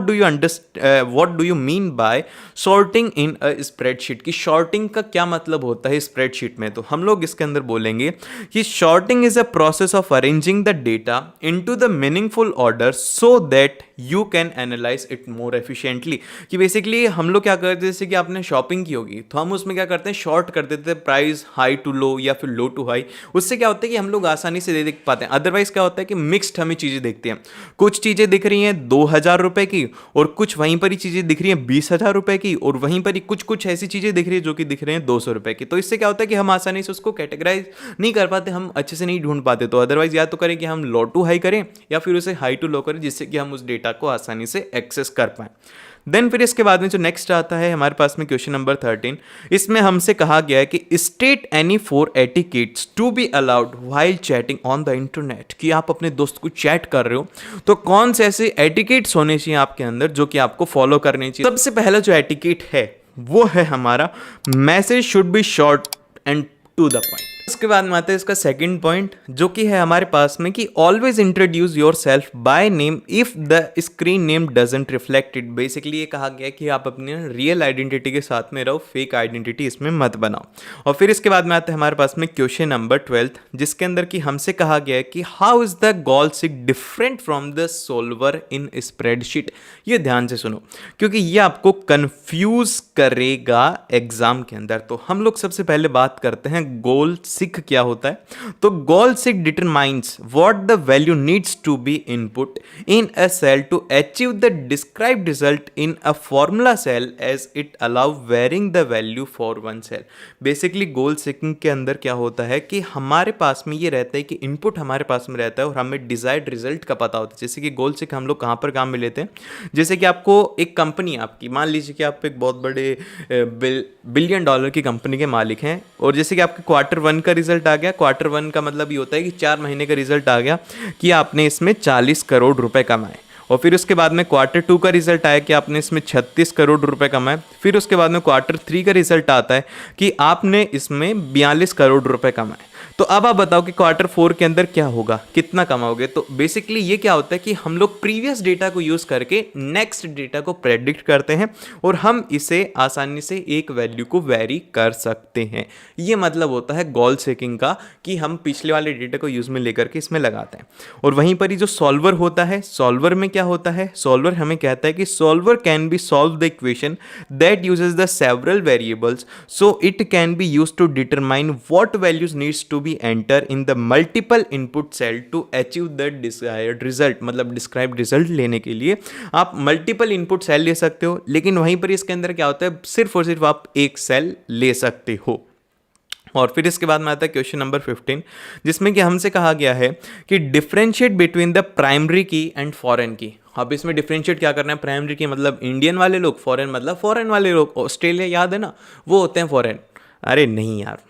do you mean by sorting in a spreadsheet. की शॉर्टिंग का क्या मतलब होता है स्प्रेडशीट में? तो हम लोग इसके अंदर बोलेंगे कि sorting is a process of arranging the data into the meaningful order so that you can analyse it more efficiently. कि बेसिकली हम लोग क्या करते हैं, जैसे कि आपने शॉपिंग की होगी तो हम उसमें क्या करते हैं, शॉर्ट कर देते हैं, प्राइस हाई टू लो या फिर लो टू हाई। उससे क्या होता है कि हम लोग आसानी से देख पाते हैं। अदरवाइज क्या होता है कि मिक्स्ड हमें चीज़ें देखते हैं, कुछ चीज़ें दिख रही हैं 2000 रुपए की, और कुछ वहीं पर ही चीज़ें दिख रही हैं 20,000 रुपए की, और वहीं पर ही कुछ ऐसी चीज़ें दिख रही है जो कि दिख रहे हैं 200 रुपए की। तो इससे क्या होता है कि हम आसानी से उसको कैटेगराइज नहीं कर पाते, हम अच्छे से नहीं ढूंढ पाते। तो अदरवाइज या तो करें कि हम लो टू हाई करें या फिर उसे हाई टू लो करें, जिससे कि हम उस डेटा को आसानी से एक्सेस कर पाएं। देन फिर इसके बाद में जो नेक्स्ट आता है हमारे पास में क्वेश्चन नंबर 13, इसमें हमसे कहा गया है कि state any 4 etiquettes to be allowed while chatting on the internet. कि आप अपने दोस्त को चैट कर रहे हो तो कौन से ऐसे एटिकेट्स होने चाहिए आपके अंदर जो कि आपको फॉलो करने चाहिए। सबसे पहला जो एटिकेट है वो है हमारा message should be short and to the point. उसके बाद में आता है इसका सेकंड पॉइंट, जो कि है हमारे पास में कि always introduce your self by name if the screen name doesn't reflect it. Basically ये कहा गया है कि आप अपने रियल आइडेंटिटी के साथ में रहो, फेक आइडेंटिटी इसमें मत बनाओ। और फिर इसके बाद में आता है हमारे पास में क्वेश्चन नंबर 12, जिसके अंदर कि हमसे कहा गया है कि how is the goal seek different from the solver in spreadsheet. ये ध्यान से सुनो क्योंकि ये आपको कंफ्यूज करेगा एग्जाम के अंदर। तो हम लोग सबसे पहले बात करते हैं गोल सीक क्या होता है। तो goal seek determines what the value needs to be input in a cell to achieve the described result in a formula cell as it allow varying the value for one cell. Basically goal seeking के अंदर क्या होता है कि हमारे पास में ये रहता है कि इनपुट हमारे पास में रहता है और हमें डिजायर्ड रिजल्ट का पता होता है। जैसे कि गोल सीक हम लोग कहाँ पर काम में लेते हैं, जैसे कि आपको एक कंपनी आपकी, मान लीजिए कि आप एक बहुत बड़े $1 बिलियन की कंपनी के मालिक हैं, और जैसे कि आपके Q1 का रिजल्ट आ गया। Q1 का मतलब ये होता है कि 4 महीने का रिजल्ट आ गया कि आपने इसमें 40 करोड़ रुपए कमाए। और फिर उसके बाद में क्वार्टर 2 का रिजल्ट आया कि आपने इसमें 36 करोड़ रुपए कमाए। फिर उसके बाद में क्वार्टर 3 का रिजल्ट आता है कि आपने इसमें 42 करोड़ रुपए कमाए। तो अब आप बताओ कि क्वार्टर 4 के अंदर क्या होगा, कितना कमाओगे। तो बेसिकली ये क्या होता है कि हम लोग प्रीवियस डेटा को यूज करके नेक्स्ट डेटा को प्रेडिक्ट करते हैं और हम इसे आसानी से एक वैल्यू को वेरी कर सकते हैं। ये मतलब होता है गोल सेकिंग का, कि हम पिछले वाले डेटा को यूज में लेकर के इसमें लगाते हैं। और वहीं पर ही जो सॉल्वर होता है, सॉल्वर में क्या होता है, सॉल्वर हमें कहता है कि solver can be solve the equation that uses the several variables, so it can be used to determine what values needs to be enter in the multiple input cell to achieve the desired result. मतलब डिस्क्राइब रिजल्ट लेने के लिए आप मल्टीपल इनपुट सेल ले सकते हो, लेकिन वहीं पर इसके अंदर क्या होता है, सिर्फ और सिर्फ आप एक सेल ले सकते हो। और फिर इसके बाद में आता है क्वेश्चन नंबर 15, जिसमें कि हमसे कहा गया है कि डिफरेंशिएट बिटवीन द प्राइमरी की एंड फॉरेन की। अब इसमें डिफरेंशिएट क्या करना है, प्राइमरी की मतलब इंडियन वाले लोग, फॉरेन मतलब फॉरेन वाले लोग। ऑस्ट्रेलिया याद है ना, वो होते हैं फॉरेन। अरे नहीं यार,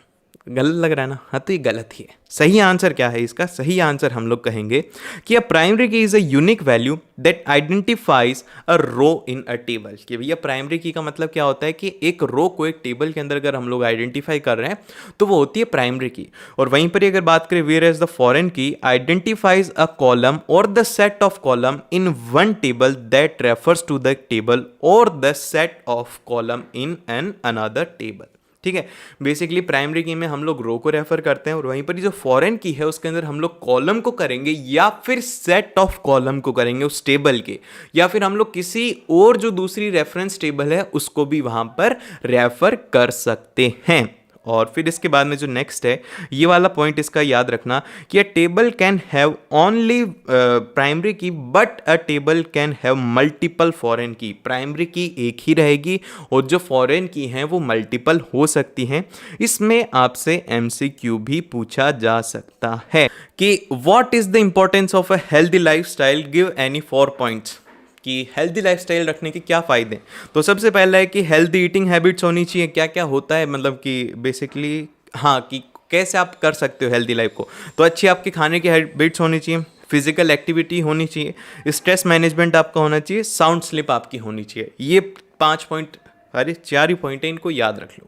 गलत लग रहा है ना, हाँ तो ये गलत ही है। सही आंसर क्या है इसका, सही आंसर हम लोग कहेंगे कि a primary key is a unique value that identifies a row in a table. कि भैया प्राइमरी की का मतलब क्या होता है कि एक रो को एक टेबल के अंदर अगर हम लोग आइडेंटिफाई कर रहे हैं तो वो होती है प्राइमरी की। और वहीं पर अगर बात करें where as the foreign key identifies a column or the set of column in one table that refers to the table or the set of column in an another table. ठीक है, बेसिकली प्राइमरी की में हम लोग रो को रेफर करते हैं और वहीं पर जो फॉरेन की है उसके अंदर हम लोग कॉलम को करेंगे या फिर सेट ऑफ कॉलम को करेंगे उस टेबल के, या फिर हम लोग किसी और जो दूसरी रेफरेंस टेबल है उसको भी वहां पर रेफर कर सकते हैं। और फिर इसके बाद में जो नेक्स्ट है, ये वाला पॉइंट इसका याद रखना कि a table can have only primary key but a table can have multiple foreign key. Primary key एक ही रहेगी और जो फॉरेन की हैं वो मल्टीपल हो सकती हैं। इसमें आपसे एमसीक्यू भी पूछा जा सकता है कि what is the importance of a healthy lifestyle, give any 4 points. कि हेल्दी लाइफस्टाइल रखने के क्या फ़ायदे। तो सबसे पहला है कि हेल्दी ईटिंग हैबिट्स होनी चाहिए। क्या क्या होता है, मतलब कि बेसिकली हाँ, कि कैसे आप कर सकते हो हेल्दी लाइफ को। तो अच्छी आपकी खाने की हैबिट्स होनी चाहिए, फिजिकल एक्टिविटी होनी चाहिए, स्ट्रेस मैनेजमेंट आपका होना चाहिए, साउंड स्लीप आपकी होनी चाहिए। ये 5 पॉइंट, अरे 4 ही पॉइंट है, इनको याद रख लो।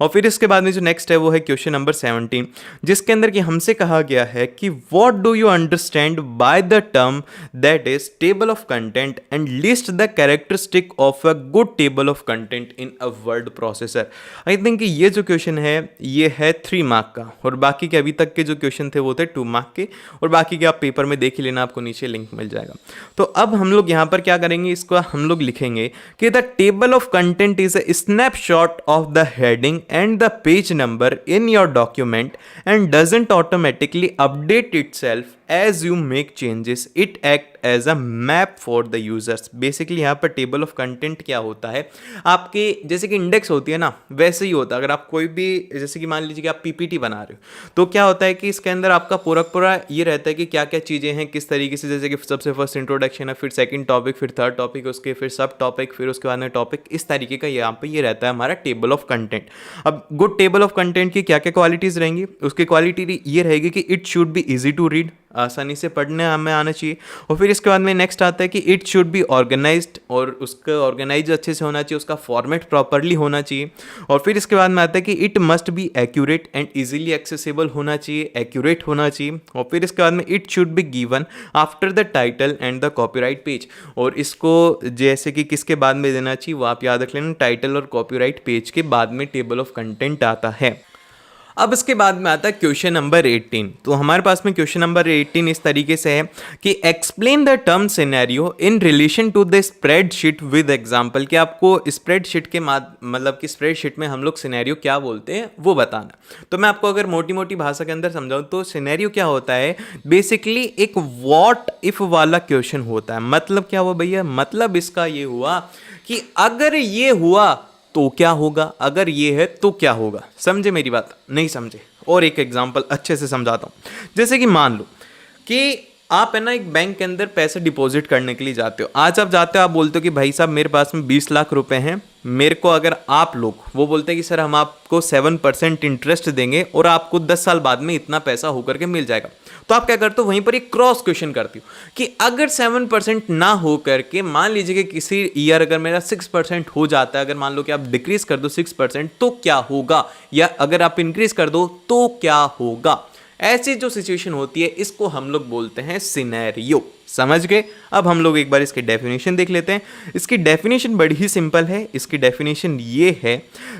और फिर इसके बाद में जो नेक्स्ट है वो है क्वेश्चन नंबर 17, जिसके अंदर कि हमसे कहा गया है कि what do you understand by the term that is table of content and list the characteristic of a good table of content in a word processor. I think कि ये जो क्वेश्चन है ये है 3 मार्क का, और बाकी के अभी तक के जो क्वेश्चन थे वो थे 2 मार्क के, और बाकी के आप पेपर में देख ही लेना, आपको नीचे लिंक मिल जाएगा। तो अब हम लोग यहाँ पर क्या करेंगे, इसको हम लोग लिखेंगे कि the table of content is a snapshot of the heading and the page number in your document and doesn't automatically update itself as you make changes. It act as a map for the users. Basically यहाँ पर टेबल ऑफ कंटेंट क्या होता है, आपके जैसे कि इंडेक्स होती है ना, वैसे ही होता है। अगर आप कोई भी, जैसे कि मान लीजिए कि आप पीपीटी बना रहे हो, तो क्या होता है कि इसके अंदर आपका पूरा ये रहता है कि क्या क्या चीज़ें हैं, किस तरीके से, जैसे कि सबसे फर्स्ट इंट्रोडक्शन है, फिर सेकंड टॉपिक, फिर थर्ड टॉपिक, उसके फिर सब टॉपिक, फिर उसके बाद में टॉपिक, इस तरीके का यहाँ पे ये रहता है हमारा टेबल ऑफ कंटेंट। अब गुड टेबल ऑफ कंटेंट की क्या क्या क्वालिटीज़ रहेंगी, उसकी क्वालिटी ये रहेगी कि it should be easy to read, आसानी से पढ़ने में आना चाहिए। और फिर इसके बाद में नेक्स्ट आता है कि इट शुड बी ऑर्गेनाइज्ड, और उसका ऑर्गेनाइज अच्छे से होना चाहिए, उसका फॉर्मेट प्रॉपरली होना चाहिए। और फिर इसके बाद में आता है कि it must be accurate and easily accessible होना चाहिए, एक्यूरेट होना चाहिए। और फिर इसके बाद में it should be given after the title and the copyright page, और इसको जैसे कि किसके बाद में देना चाहिए वो आप याद रख लेना, टाइटल और कॉपीराइट पेज के बाद में टेबल ऑफ कंटेंट आता है। अब इसके बाद में आता है क्वेश्चन नंबर 18। तो हमारे पास में क्वेश्चन नंबर 18 इस तरीके से है कि explain the term scenario in relation to the spreadsheet with example. कि आपको स्प्रेडशीट के मतलब कि स्प्रेडशीट में हम लोग सिनेरियो क्या बोलते हैं वो बताना। तो मैं आपको अगर मोटी मोटी भाषा के अंदर समझाऊं तो सिनेरियो क्या होता है, बेसिकली एक व्हाट इफ वाला क्वेश्चन होता है। मतलब क्या हुआ भैया, मतलब इसका ये हुआ कि अगर ये हुआ तो क्या होगा, अगर ये है तो क्या होगा। समझे मेरी बात, नहीं समझे? और एक एग्जांपल अच्छे से समझाता हूं। जैसे कि मान लो कि आप है ना एक बैंक के अंदर पैसे डिपॉजिट करने के लिए जाते हो। आज आप जाते हो, आप बोलते हो कि भाई साहब मेरे पास में 20 लाख रुपए हैं, मेरे को अगर आप लोग, वो बोलते हैं कि सर हम आपको 7% इंटरेस्ट देंगे और आपको 10 साल बाद में इतना पैसा होकर के मिल जाएगा। तो आप क्या करते हो, वहीं पर एक क्रॉस क्वेश्चन करते हो कि अगर 7% ना हो करके मान लीजिए कि किसी ईयर अगर मेरा 6% हो जाता है, अगर मान लो कि आप डिक्रीज कर दो 6% तो क्या होगा, या अगर आप इंक्रीज कर दो तो क्या होगा। ऐसी जो सिचुएशन होती है इसको हम लोग बोलते हैं सिनेरियो। समझ गए? अब हम लोग एक बार इसकी डेफिनेशन देख लेते हैं। इसकी डेफिनेशन बड़ी ही सिंपल है। इसकी डेफिनेशन ये है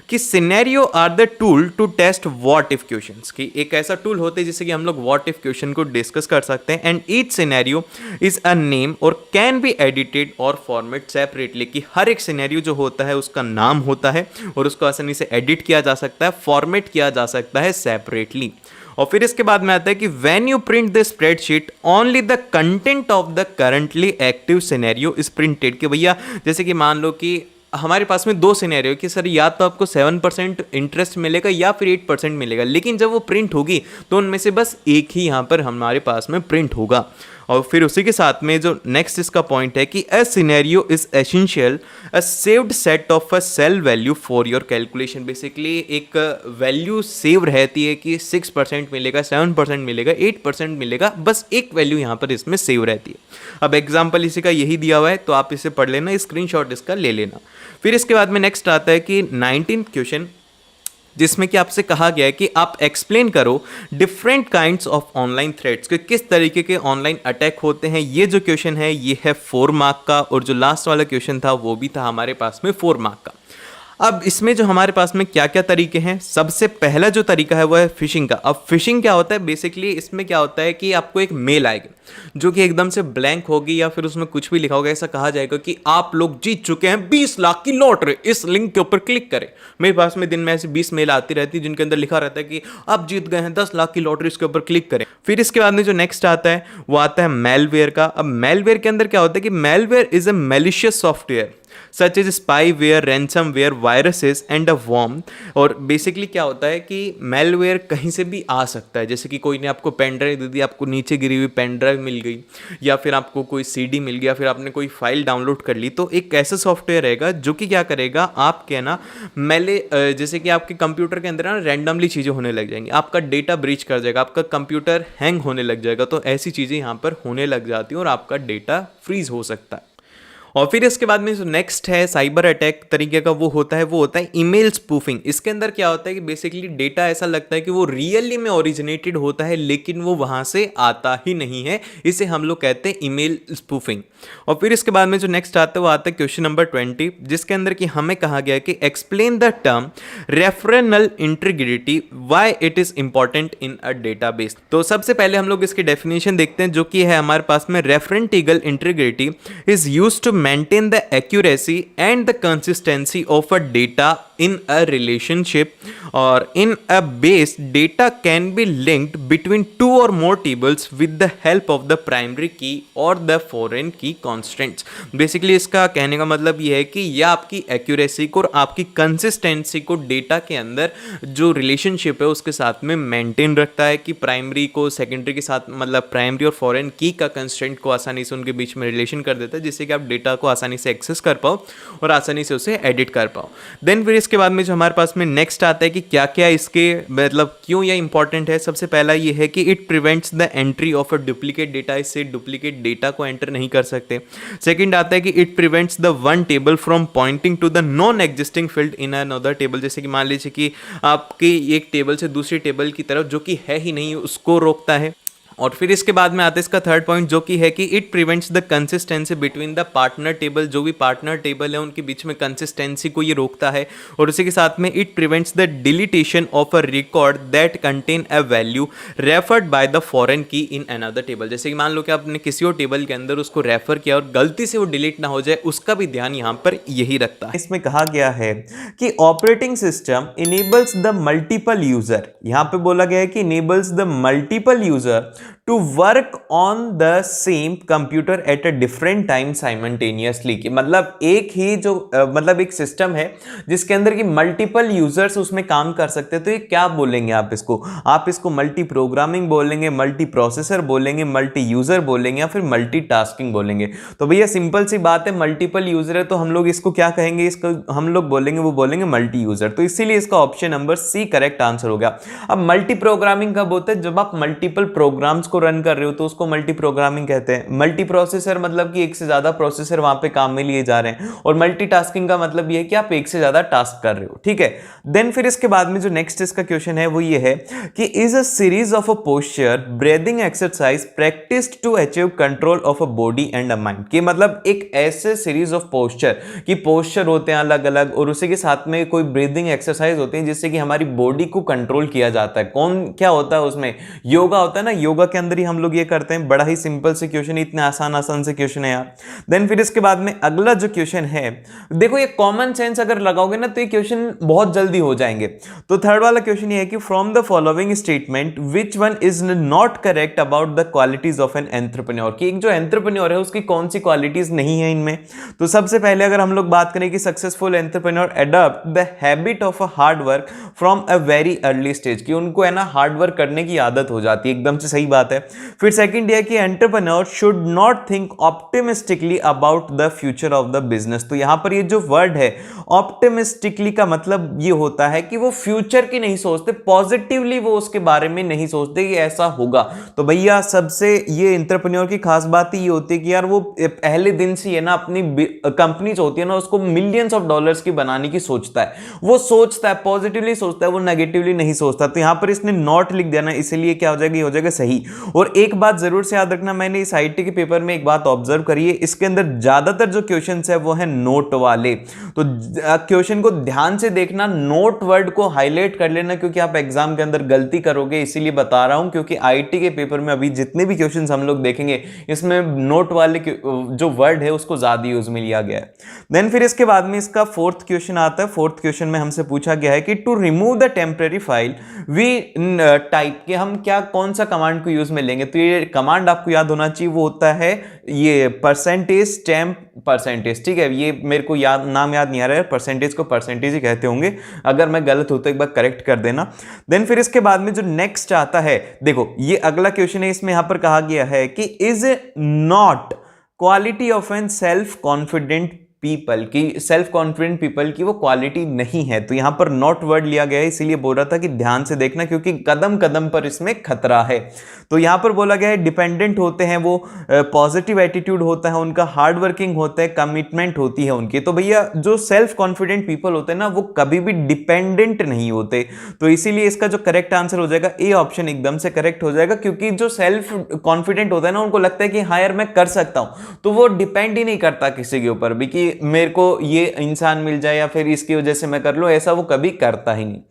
कि scenario are the tool to test what if questions, की एक ऐसा टूल होता है जिससे कि हम लोग व्हाट इफ क्वेश्चन को डिस्कस कर सकते हैं। And each scenario is a name और कैन बी एडिटेड और फॉर्मेट सेपरेटली, कि हर एक सिनेरियो जो होता है उसका नाम होता है और उसको आसानी से एडिट किया जा सकता है, फॉर्मेट किया जा सकता है सेपरेटली। और फिर इसके बाद में आता है कि when you print the spreadsheet only the content of the currently active scenario is printed, कि भैया जैसे कि मान लो कि हमारे पास में दो सिनेरियो कि सर या तो आपको 7% इंटरेस्ट मिलेगा या फिर 8% मिलेगा, लेकिन जब वो प्रिंट होगी तो उनमें से बस एक ही यहाँ पर हमारे पास में प्रिंट होगा। और फिर उसी के साथ में जो नेक्स्ट इसका पॉइंट है कि a scenario is essential a saved set of a cell value for your calculation. Basically एक वैल्यू सेव रहती है कि 6% मिलेगा, 7% मिलेगा, 8% मिलेगा, बस एक वैल्यू यहाँ पर इसमें सेव रहती है। अब एग्जाम्पल इसी का यही दिया हुआ है तो आप इसे पढ़ लेना, स्क्रीनशॉट इसका ले लेना। फिर इसके बाद में नेक्स्ट आता है कि 19th क्वेश्चन, जिसमें कि आपसे कहा गया है कि आप एक्सप्लेन करो different kinds of online threats, कि किस तरीके के ऑनलाइन अटैक होते हैं। ये जो क्वेश्चन है ये है 4 मार्क का, और जो लास्ट वाला क्वेश्चन था वो भी था हमारे पास में 4 मार्क का। अब इसमें जो हमारे पास में क्या क्या तरीके हैं, सबसे पहला जो तरीका है वो है फिशिंग का। अब फिशिंग क्या होता है, बेसिकली इसमें क्या होता है कि आपको एक मेल आएगी जो कि एकदम से ब्लैंक होगी या फिर उसमें कुछ भी लिखा होगा। ऐसा कहा जाएगा कि आप लोग जीत चुके हैं 20 लाख की लॉटरी, इस लिंक के ऊपर क्लिक करें। मेरे पास में दिन में ऐसे 20 मेल आती रहती है जिनके अंदर लिखा रहता है कि आप जीत गए हैं 10 लाख की लॉटरी, इसके ऊपर क्लिक करें। फिर इसके बाद में जो नेक्स्ट आता है वो आता है मेलवेयर का। अब मेलवेयर के अंदर क्या होता है कि malware is a malicious software such as spyware, ransomware, viruses and a worm. और बेसिकली क्या होता है कि मेलवेयर कहीं से भी आ सकता है, जैसे कि कोई ने आपको पेन ड्राइव दे दी, आपको नीचे गिरी हुई पेन ड्राइव मिल गई, या फिर आपको कोई सीडी मिल गया, फिर आपने कोई फाइल डाउनलोड कर ली, तो एक ऐसा सॉफ्टवेयर रहेगा जो कि क्या करेगा, आपके ना जैसे कि आपके कंप्यूटर के अंदर ना रैंडमली चीज़ें होने लग जाएंगी, आपका डेटा ब्रीच कर जाएगा, आपका कंप्यूटर हैंग होने लग जाएगा। तो ऐसी चीज़ें यहाँ पर होने लग जाती हैं और आपका डेटा फ्रीज हो सकता है। और फिर इसके बाद में जो नेक्स्ट है साइबर अटैक तरीके का, वो होता है ईमेल स्पूफिंग। इसके अंदर क्या होता है कि बेसिकली डेटा ऐसा लगता है कि वो रियली में ओरिजिनेटेड होता है लेकिन वो वहाँ से आता ही नहीं है, इसे हम लोग कहते हैं ईमेल स्पूफिंग। और फिर इसके बाद में जो नेक्स्ट आता है वो आता है क्वेश्चन नंबर 20, जिसके अंदर कि हमें कहा गया कि explain the term referential integrity why it is important in a database. तो सबसे पहले हम लोग इसकी डेफिनेशन देखते हैं जो कि है हमारे पास में, referential integrity is used to maintain the accuracy and the consistency of a data in a relationship or in a base. Data can be linked between two or more tables with the help of the primary key or the foreign key constants. Basically इसका कहने का मतलब ये है कि यह आपकी accuracy को और आपकी consistency को डेटा के अंदर जो रिलेशनशिप है उसके साथ में मेंटेन रखता है, कि प्राइमरी को सेकेंडरी के साथ, मतलब प्राइमरी और फॉरेन की का कंस्टेंट को आसानी से उनके बीच में रिलेशन कर देता है, जिससे कि आप डेटा को आसानी से एक्सेस कर पाओ और आसानी से उसे एडिट कर पाओ। देन फिर इसके बाद में जो हमारे पास में नेक्स्ट आता है कि क्या क्या इसके मतलब क्यों यह इंपॉर्टेंट है। सबसे पहला ये है कि it prevents the entry of a duplicate data, इससे डुप्लीकेट डेटा को एंटर नहीं कर सकते। सेकंड आता है कि it prevents the one table from pointing to the non existing field in another table. जैसे कि मान लीजिए कि आपकी एक टेबल से दूसरी टेबल की तरफ जो कि है ही नहीं उसको रोकता है। और फिर इसके बाद में आता है इसका थर्ड पॉइंट जो कि है कि it prevents the consistency between the partner table, जो भी पार्टनर टेबल है उनके बीच में कंसिस्टेंसी को ये रोकता है। और उसी के साथ में it prevents the deletion of a record that contain a value referred by the foreign की इन अनदर टेबल। जैसे कि मान लो कि आपने किसी और टेबल के अंदर उसको रेफर किया और गलती से वो डिलीट ना हो जाए, उसका भी ध्यान यहाँ पर यही रखता है। इसमें कहा गया है कि operating system enables the multiple user, यहाँ पे बोला गया है कि enables the multiple user to work on the same computer at a different time simultaneously, कि मतलब एक ही जो मतलब एक सिस्टम है जिसके अंदर की मल्टीपल यूजर्स उसमें काम कर सकते हैं, तो ये क्या बोलेंगे आप इसको मल्टी प्रोग्रामिंग बोलेंगे, मल्टी प्रोसेसर बोलेंगे, मल्टी यूजर बोलेंगे, या फिर मल्टी टास्किंग बोलेंगे। तो भैया सिंपल सी बात है, मल्टीपल यूजर है तो हम लोग इसको क्या कहेंगे, इसको हम लोग बोलेंगे मल्टी यूजर। तो इसीलिए इसका option number C correct answer हो गया। अब मल्टी प्रोग्रामिंग कब होता है, जब आप मल्टीपल प्रोग्राम्स को रन कर रहे हो तो उसको मल्टी प्रोग्रामिंग कहते हैं। मल्टी प्रोसेसर मतलब कि एक से ज्यादा प्रोसेसर वहां पे काम में लिए जा रहे हैं, और मल्टीटास्किंग का मतलब ये है कि आप एक से ज्यादा टास्क कर रहे हो, ठीक है। देन फिर इसके बाद में जो नेक्स्ट इसका क्वेश्चन है वो ये है कि is a series of a posture breathing exercise practised to achieve control of a body and a mind, कि मतलब एक ऐसे सीरीज ऑफ पोस्चर कि पोस्चर होते हैं अलग अलग, और उसी के साथ में कोई ब्रीदिंग एक्सरसाइज होती है जिससे कि हमारी बॉडी को कंट्रोल किया जाता है। कौन क्या होता है उसमें, योगा होता है ना, योगा के अंदर ही हम लोग ये करते हैं। बड़ा ही सिंपल से क्वेश्चन, इतने आसान से क्वेश्चन है यार। देन फिर इसके बाद में अगला जो क्वेश्चन है, देखो ये कॉमन सेंस अगर लगाओगे ना तो ये क्वेश्चन बहुत जल्दी हो जाएंगे। तो थर्ड वाला क्वेश्चन ये है कि from the following statement which one is not correct about the qualities of an entrepreneur, कि एक जो एंटरप्रेन्योर है उसकी कौन सी क्वालिटीज नहीं है इनमें। तो सबसे पहले अगर हम लोग बात करें कि successful entrepreneur adopt the habit of a hard work from a very early stage, कि उनको है ना हार्ड वर्क करने की आदत हो जाती है, एकदम से सही बात है। फिर सेकंड ये है कि entrepreneur should not think optimistically about the future of the business. तो यहां पर ये जो वर्ड है ऑप्टिमिस्टिकली का मतलब ये होता है कि वो फ्यूचर की नहीं सोचते, पॉजिटिवली वो उसके बारे में नहीं सोचते कि ऐसा होगा। तो भैया सबसे ये एंटरप्रेन्योर की खास बात ही ये होती है कि यार वो पहले दिन से है ना अपनी कंपनी जो होती है ना उसको मिलियंस ऑफ डॉलर्स की बनाने की सोचता है, वो सोचता है पॉजिटिवली सोचता है, वो नेगेटिवली नहीं सोचता। तो यहां पर इसने नॉट लिख दिया ना, इसलिए क्या हो जाएगा, ये हो जाएगा सही। और एक बात जरूर से याद रखना, मैंने इस आईटी के पेपर में एक बात ऑब्जर्व करी है, इसके अंदर ज्यादातर जो क्वेश्चंस है वो है नोट वाले। तो क्वेश्चन को ध्यान से देखना, नोट वर्ड को हाईलाइट कर लेना, क्योंकि आप एग्जाम के अंदर गलती करोगे, इसीलिए बता रहा हूं। क्योंकि आईटी के पेपर में अभी जितने भी क्वेश्चंस हम लोग देखेंगे इसमें नोट वाले जो वर्ड है उसको ज्यादा यूज में लिया गया है। देन फिर इसके बाद में इसका फोर्थ क्वेश्चन आता है। फोर्थ क्वेश्चन में हमसे पूछा गया है कि to remove the temporary file we type, के हम क्या कौन सा कमांड को यूज में लेंगे। तो ये कमांड आपको याद होना चाहिए, वो होता है ये परसेंटेज टेम्प परसेंटेज, ठीक है। ये मेरे को नाम याद नहीं आ रहा है, परसेंटेज को परसेंटेज ही कहते होंगे, अगर मैं गलत हूं तो एक बार करेक्ट कर देना। देन फिर इसके बाद में जो नेक्स्ट आता है, देखो ये अगला क्वेश्चन है, इसमें यहां पर कहा गया है कि is not quality of an self confident people की, सेल्फ कॉन्फिडेंट पीपल की वो क्वालिटी नहीं है। तो यहां पर नॉट वर्ड लिया गया है, इसीलिए बोल रहा था कि ध्यान से देखना, क्योंकि कदम कदम पर इसमें खतरा है। तो यहां पर बोला गया है डिपेंडेंट होते हैं वो, पॉजिटिव एटीट्यूड होता है उनका, हार्ड वर्किंग होता है, कमिटमेंट होती है उनकी। तो भैया जो सेल्फ कॉन्फिडेंट पीपल होते हैं ना वो कभी भी डिपेंडेंट नहीं होते। तो इसीलिए इसका जो करेक्ट आंसर हो जाएगा ए ऑप्शन एकदम से करेक्ट हो जाएगा, क्योंकि जो सेल्फ कॉन्फिडेंट होता है ना उनको लगता है कि हाँ यार मैं कर सकता हूं, तो वो डिपेंड ही नहीं करता किसी के ऊपर भी कि मेरे को ये इंसान मिल जाए या फिर इसकी वजह से मैं कर लूं, ऐसा वो कभी करता ही नहीं।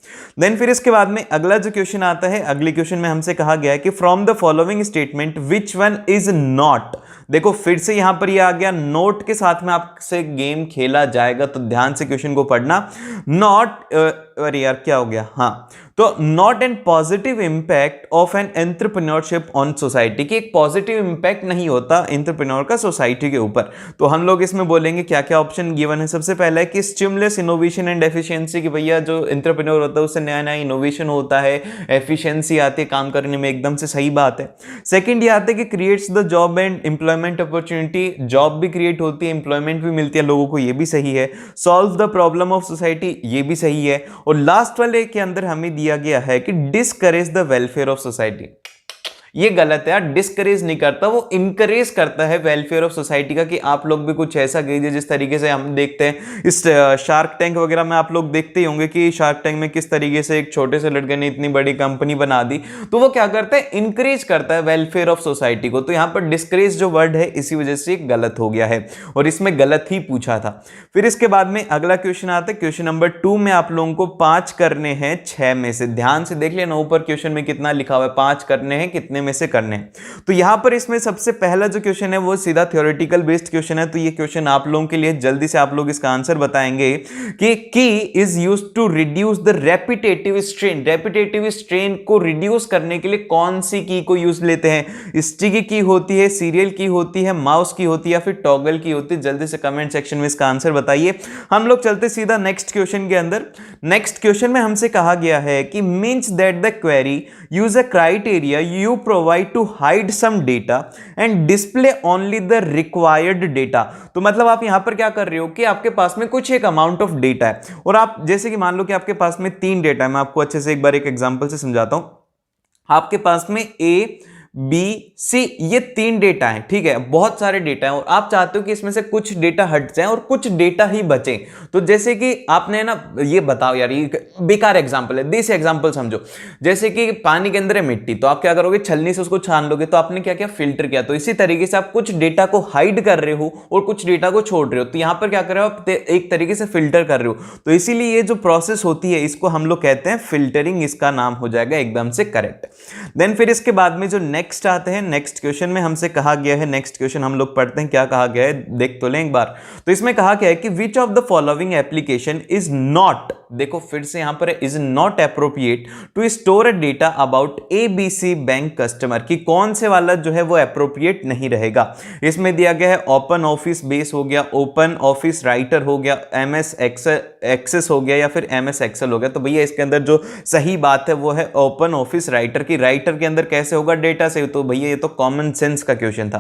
देन फिर इसके बाद में अगला जो क्वेश्चन आता है, अगले क्वेश्चन में हमसे कहा गया है कि from the following statement which one is not. देखो फिर से यहां पर ये आ गया, नोट के साथ में आपसे गेम खेला जाएगा, तो ध्यान से क्वेश्चन को पढ़ना। नॉट, अरे यार क्या हो गया, हाँ, तो not an positive impact of N entrepreneurship on society, की एक पॉजिटिव इंपैक्ट नहीं होता एंटरप्रेन्योर का सोसाइटी के ऊपर। तो हम लोग इसमें बोलेंगे क्या क्या ऑप्शन गिवन है। सबसे पहला है कि स्टिमुलस इनोवेशन एंड एफिशिएंसी, कि भैया जो एंटरप्रेन्योर होता है उससे नया नया इनोवेशन होता है, एफिशिएंसी आती है काम करने में, एकदम से सही बात है। सेकंड ये आता है कि creates the job and employment opportunity, job भी क्रिएट होती है, एम्प्लॉयमेंट भी मिलती है लोगों को, ये भी सही है। Solve the problem of society, ये भी सही है। और लास्ट वाले के अंदर हमें दिया गया है कि discourage the welfare of society, ये गलत है यार, डिस्करेज नहीं करता, वो इंकरेज करता है वेलफेयर ऑफ सोसाइटी का, कि आप लोग भी कुछ ऐसा कीजिए जिस तरीके से हम देखते हैं इस शार्क टैंक वगैरह में, आप लोग देखते ही होंगे कि शार्क टैंक में किस तरीके से एक छोटे से लड़के ने इतनी बड़ी कंपनी बना दी। तो वो क्या करता है, इंकरेज करता है वेलफेयर ऑफ सोसाइटी को। तो यहां पर डिस्करेज जो वर्ड है इसी वजह से गलत हो गया है, और इसमें गलत ही पूछा था। फिर इसके बाद में अगला क्वेश्चन आता है, क्वेश्चन नंबर 2 में आप लोगों को 5 करने हैं 6 में से। ध्यान से देख लेना ऊपर क्वेश्चन में कितना लिखा हुआ है, 5 करने हैं, कितने में से करने हैं। तो यहां पर इसमें सबसे पहला जो क्वेश्चन है वो सीधा थ्योरेटिकल बेस्ड क्वेश्चन है। तो ये क्वेश्चन आप लोगों के लिए जल्दी से आप लोग इसका आंसर बताएंगे कि key is used to reduce the repetitive strain. Repetitive strain को रिड्यूस करने के लिए कौन सी की को यूज लेते हैं? स्टिकी की होती है, सीरियल की होती है, माउस की होती है या फिर टॉगल की होती है? जल्दी से कमेंट सेक्शन में इसका आंसर बताइए। हम लोग चलते सीधा नेक्स्ट क्वेश्चन के अंदर। नेक्स्ट क्वेश्चन में हमसे कहा गया है कि means that the query use a criteria you provide to hide some data and display only the required data. तो मतलब आप यहां पर क्या कर रहे हो कि आपके पास में कुछ एक अमाउंट ऑफ डेटा है और आप जैसे कि मान लो कि आपके पास में 3 डेटा है। मैं आपको अच्छे से एक बार एक एग्जांपल से समझाता हूं। आपके पास में ए, बी, सी ये 3 डेटा है, ठीक है, बहुत सारे डेटा है और आप चाहते हो कि इसमें से कुछ डेटा हट जाए और कुछ डेटा ही बचे। तो जैसे कि आपने ना ये बताओ यार, ये बेकार एग्जांपल है, देसी एग्जांपल समझो। जैसे कि पानी के अंदर है मिट्टी, तो आप क्या करोगे, छलनी से उसको छान लोगे। तो आपने क्या किया, फिल्टर किया। तो इसी तरीके से आप कुछ डेटा को हाइड कर रहे हो और कुछ डेटा को छोड़ रहे हो। तो यहां पर क्या कर रहे हो, आप एक तरीके से फिल्टर कर रहे हो। तो इसीलिए ये जो प्रोसेस होती है इसको हम लोग कहते हैं फिल्टरिंग, इसका नाम हो जाएगा एकदम से करेक्ट। देन फिर इसके बाद में जो नेक्स्ट आते हैं, नेक्स्ट क्वेश्चन में हमसे कहा गया है, नेक्स्ट क्वेश्चन हम लोग पढ़ते हैं क्या कहा गया है, देख तो लें एक बार। तो इसमें कहा गया है कि which of the following application is not, देखो फिर से यहां पर is not appropriate to store a data about ABC bank customer, की कौन से वाला जो है वो एप्रोप्रिएट नहीं रहेगा। इसमें दिया गया है ओपन ऑफिस बेस हो गया, ओपन ऑफिस राइटर हो गया, एमएस एक्सेस हो गया या फिर एमएस एक्सेल हो गया। तो भैया इसके अंदर जो सही बात है वो है ओपन ऑफिस राइटर की। राइटर के अंदर कैसे होगा, डेटा से। तो भैया ये तो कॉमन सेंस का क्वेश्चन था।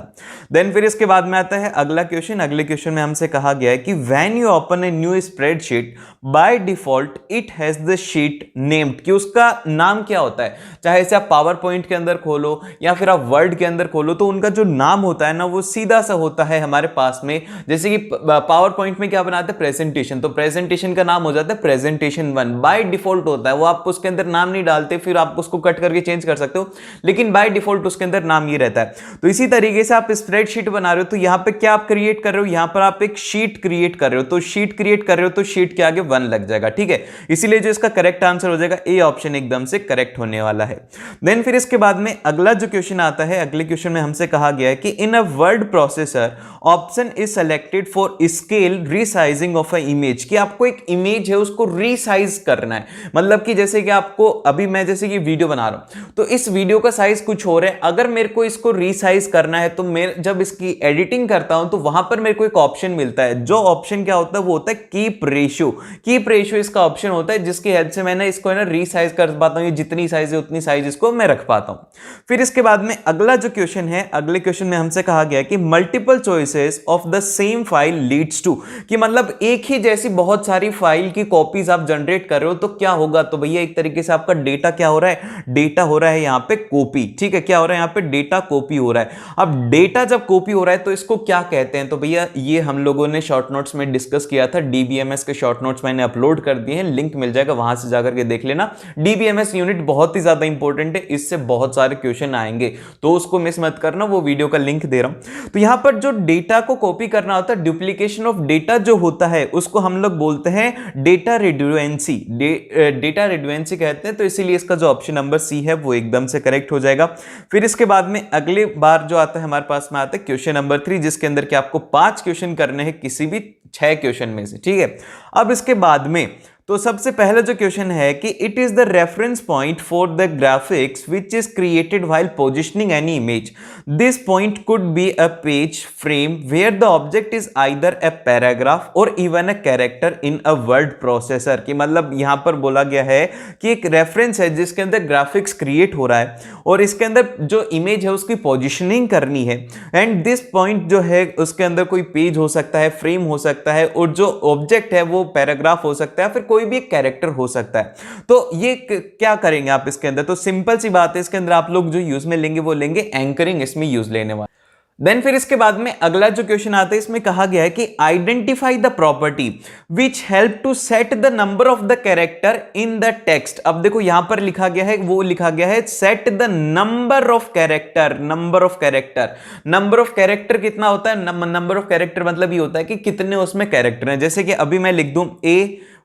देन फिर इसके बाद में आता है अगला क्वेश्चन। अगले क्वेश्चन में हमसे कहा गया है कि when you open a new spreadsheet by default it has the sheet named, कि उसका नाम क्या होता है। चाहे इसे आप पावर पॉइंट के अंदर खोलो या फिर आप वर्ड के अंदर खोलो, तो उनका जो नाम होता है ना वो सीधा सा होता है हमारे पास में। जैसे कि पावर पॉइंट में क्या बनाते हैं, प्रेजेंटेशन, तो प्रेजेंटेशन का नाम हो जाता है प्रेजेंटेशन 1। बाय डिफॉल्ट होता है वो, आप उसके अंदर नाम नहीं डालते, फिर आप उसको कट करके चेंज कर सकते हो, लेकिन बाय डिफॉल्ट उसके अंदर नाम ये रहता है। तो इसी तरीके से आप स्प्रेडशीट बना रहे हो, तो यहां पे क्या आप क्रिएट कर रहे हो, यहां पर आप एक शीट क्रिएट कर रहे हो। तो शीट क्रिएट कर रहे हो तो शीट के आगे 1 लग जाएगा, ठीक है। इसीलिए जो इसका करेक्ट आंसर हो जाएगा ए ऑप्शन एकदम से करेक्ट होने वाला है। देन फिर इसके बाद में अगला जो क्वेश्चन आता है, अगले क्वेश्चन में हमसे कहा गया है कि in a word processor option is selected for scale resizing of a image, कि आपको एक इमेज है उसको रीसाइज करना है। मतलब कि जैसे कि आपको अभी मैं जैसे कि वीडियो बना रहा हूं, तो इस वीडियो का साइज कुछ और है, अगर मेरे को इसको रीसाइज करना है तो मैं जब इसकी एडिटिंग करता हूं तो वहां पर मेरे को एक ऑप्शन मिलता है। जो ऑप्शन क्या होता है, वो होता है कीप रेशियो। कीप रेशियो इसका ऑप्शन होता है जिसकी हेल्प से मैं इसको है ना रीसाइज कर पाता हूं, जितनी साइज है उतनी साइज इसको मैं रख पाता हूं। फिर इसके बाद में अगला जो क्वेश्चन है, अगले क्वेश्चन में हमसे कहा गया कि multiple choices of the same file leads to, कि मतलब एक ही जैसी बहुत सारी फाइल की कॉपीज आप जनरेट कर रहे हो तो क्या होगा। तो भैया एक तरीके से आपका डेटा क्या हो रहा है, डेटा हो रहा है यहां पे कॉपी, ठीक है। क्या हो रहा है यहां पे, डेटा कॉपी हो रहा है। अब डेटा जब कॉपी हो रहा है तो इसको क्या कहते हैं। तो भैया ये हम लोगों ने शॉर्ट नोट्स में डिस्कस किया था, डीबीएमएस के शॉर्ट नोट्स मैंने अपलोड कर दिए हैं, लिंक मिल जाएगा, वहां से जाकर के देख लेना। डीबीएमएस यूनिट बहुत ही ज्यादा इंपॉर्टेंट है, इससे बहुत सारे क्वेश्चन आएंगे, तो उसको मिस मत करना, वो वीडियो का लिंक दे रहा हूं। तो यहां पर जो डेटा को कॉपी करना होता है, डुप्लीकेशन ऑफ डेटा जो होता है उसको हम लोग बोलते हैं डेटा रिडंडेंसी, डेटा रिडंडेंसी कहते हैं। तो इसीलिए इसका जो ऑप्शन नंबर सी है वो एकदम से करेक्ट हो जाएगा। फिर इसके बाद में अगले बार जो आता है हमारे पास में आता है क्वेश्चन नंबर 3, जिसके अंदर कि आपको 5 क्वेश्चन करने हैं किसी भी 6 क्वेश्चन में से, ठीक है। अब इसके बाद में तो सबसे पहला जो क्वेश्चन है कि it is the reference point for the graphics which is created while positioning any image. This point could be a page frame where the object is either a paragraph or even a character in a word processor, की मतलब यहां पर बोला गया है कि एक रेफरेंस है जिसके अंदर ग्राफिक्स क्रिएट हो रहा है और इसके अंदर जो इमेज है उसकी पोजिशनिंग करनी है। एंड दिस पॉइंट जो है उसके अंदर कोई पेज हो सकता है, फ्रेम हो सकता है, और जो ऑब्जेक्ट है वो पैराग्राफ हो सकता है, फिर कोई भी एक कैरेक्टर हो सकता है। तो ये क्या करेंगे आप इसके अंदर, तो सिंपल सी बात है, इसके अंदर आप लोग जो यूज में लेंगे वो लेंगे एंकरिंग, इसमें यूज लेने वाले। देन फिर इसके बाद में अगला जो क्वेश्चन आता है, इसमें कहा गया है कि identify the property which help to set the number of the character in the text. अब देखो यहां पर लिखा गया है, वो लिखा गया है set the number of character, number of character. Number of character कितना होता है, नंबर ऑफ कैरेक्टर मतलब ये होता है कि कितने उसमें कैरेक्टर हैं। जैसे कि अभी मैं लिख दूं A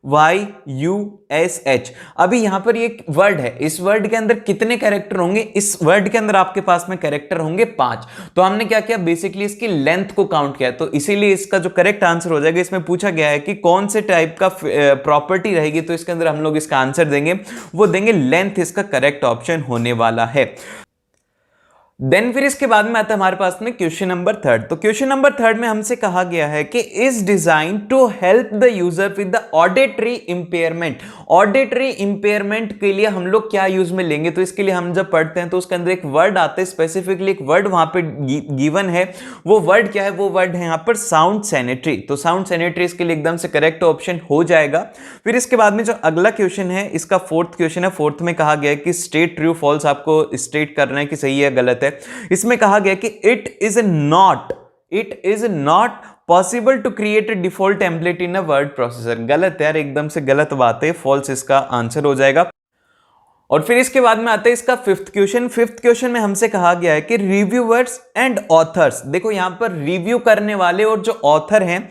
YUSH। अभी यहां पर ये वर्ड है, इस वर्ड के अंदर कितने कैरेक्टर होंगे? इस वर्ड के अंदर आपके पास में कैरेक्टर होंगे 5। तो हमने क्या किया, बेसिकली इसकी लेंथ को काउंट किया। तो इसीलिए इसका जो करेक्ट आंसर हो जाएगा, इसमें पूछा गया है कि कौन से टाइप का प्रॉपर्टी रहेगी, तो इसके अंदर हम लोग इसका आंसर देंगे, वो देंगे लेंथ, इसका करेक्ट ऑप्शन होने वाला है। देन फिर इसके बाद में आता है हमारे पास में क्वेश्चन नंबर 3। तो क्वेश्चन नंबर 3 में हमसे कहा गया है कि is design to help the user with the auditory impairment. Auditory impairment के लिए हम लोग क्या यूज में लेंगे? तो इसके लिए हम जब पढ़ते हैं तो उसके अंदर एक वर्ड आता है, स्पेसिफिकली एक वर्ड वहां पे गिवन है। वो वर्ड क्या है? वो वर्ड है यहाँ पर साउंड सैनिटरी। तो साउंड सैनिटरी इसके लिए एकदम से करेक्ट ऑप्शन हो जाएगा। फिर इसके बाद में जो अगला क्वेश्चन है, इसका 4th क्वेश्चन है। 4th में कहा गया है कि स्टेट ट्रू फॉल्स, आपको स्टेट करना है कि सही है गलत है। इसमें कहा गया कि it is not possible to create a default template in a word processor. गलत है यार, एकदम से गलत बात है, फॉल्स इसका आंसर हो जाएगा। और फिर इसके बाद में आता है इसका 5th क्वेश्चन। 5th क्वेश्चन में हमसे कहा गया है कि रिव्यूअर्स एंड ऑथर्स, देखो यहां पर रिव्यू करने वाले और जो ऑथर हैं,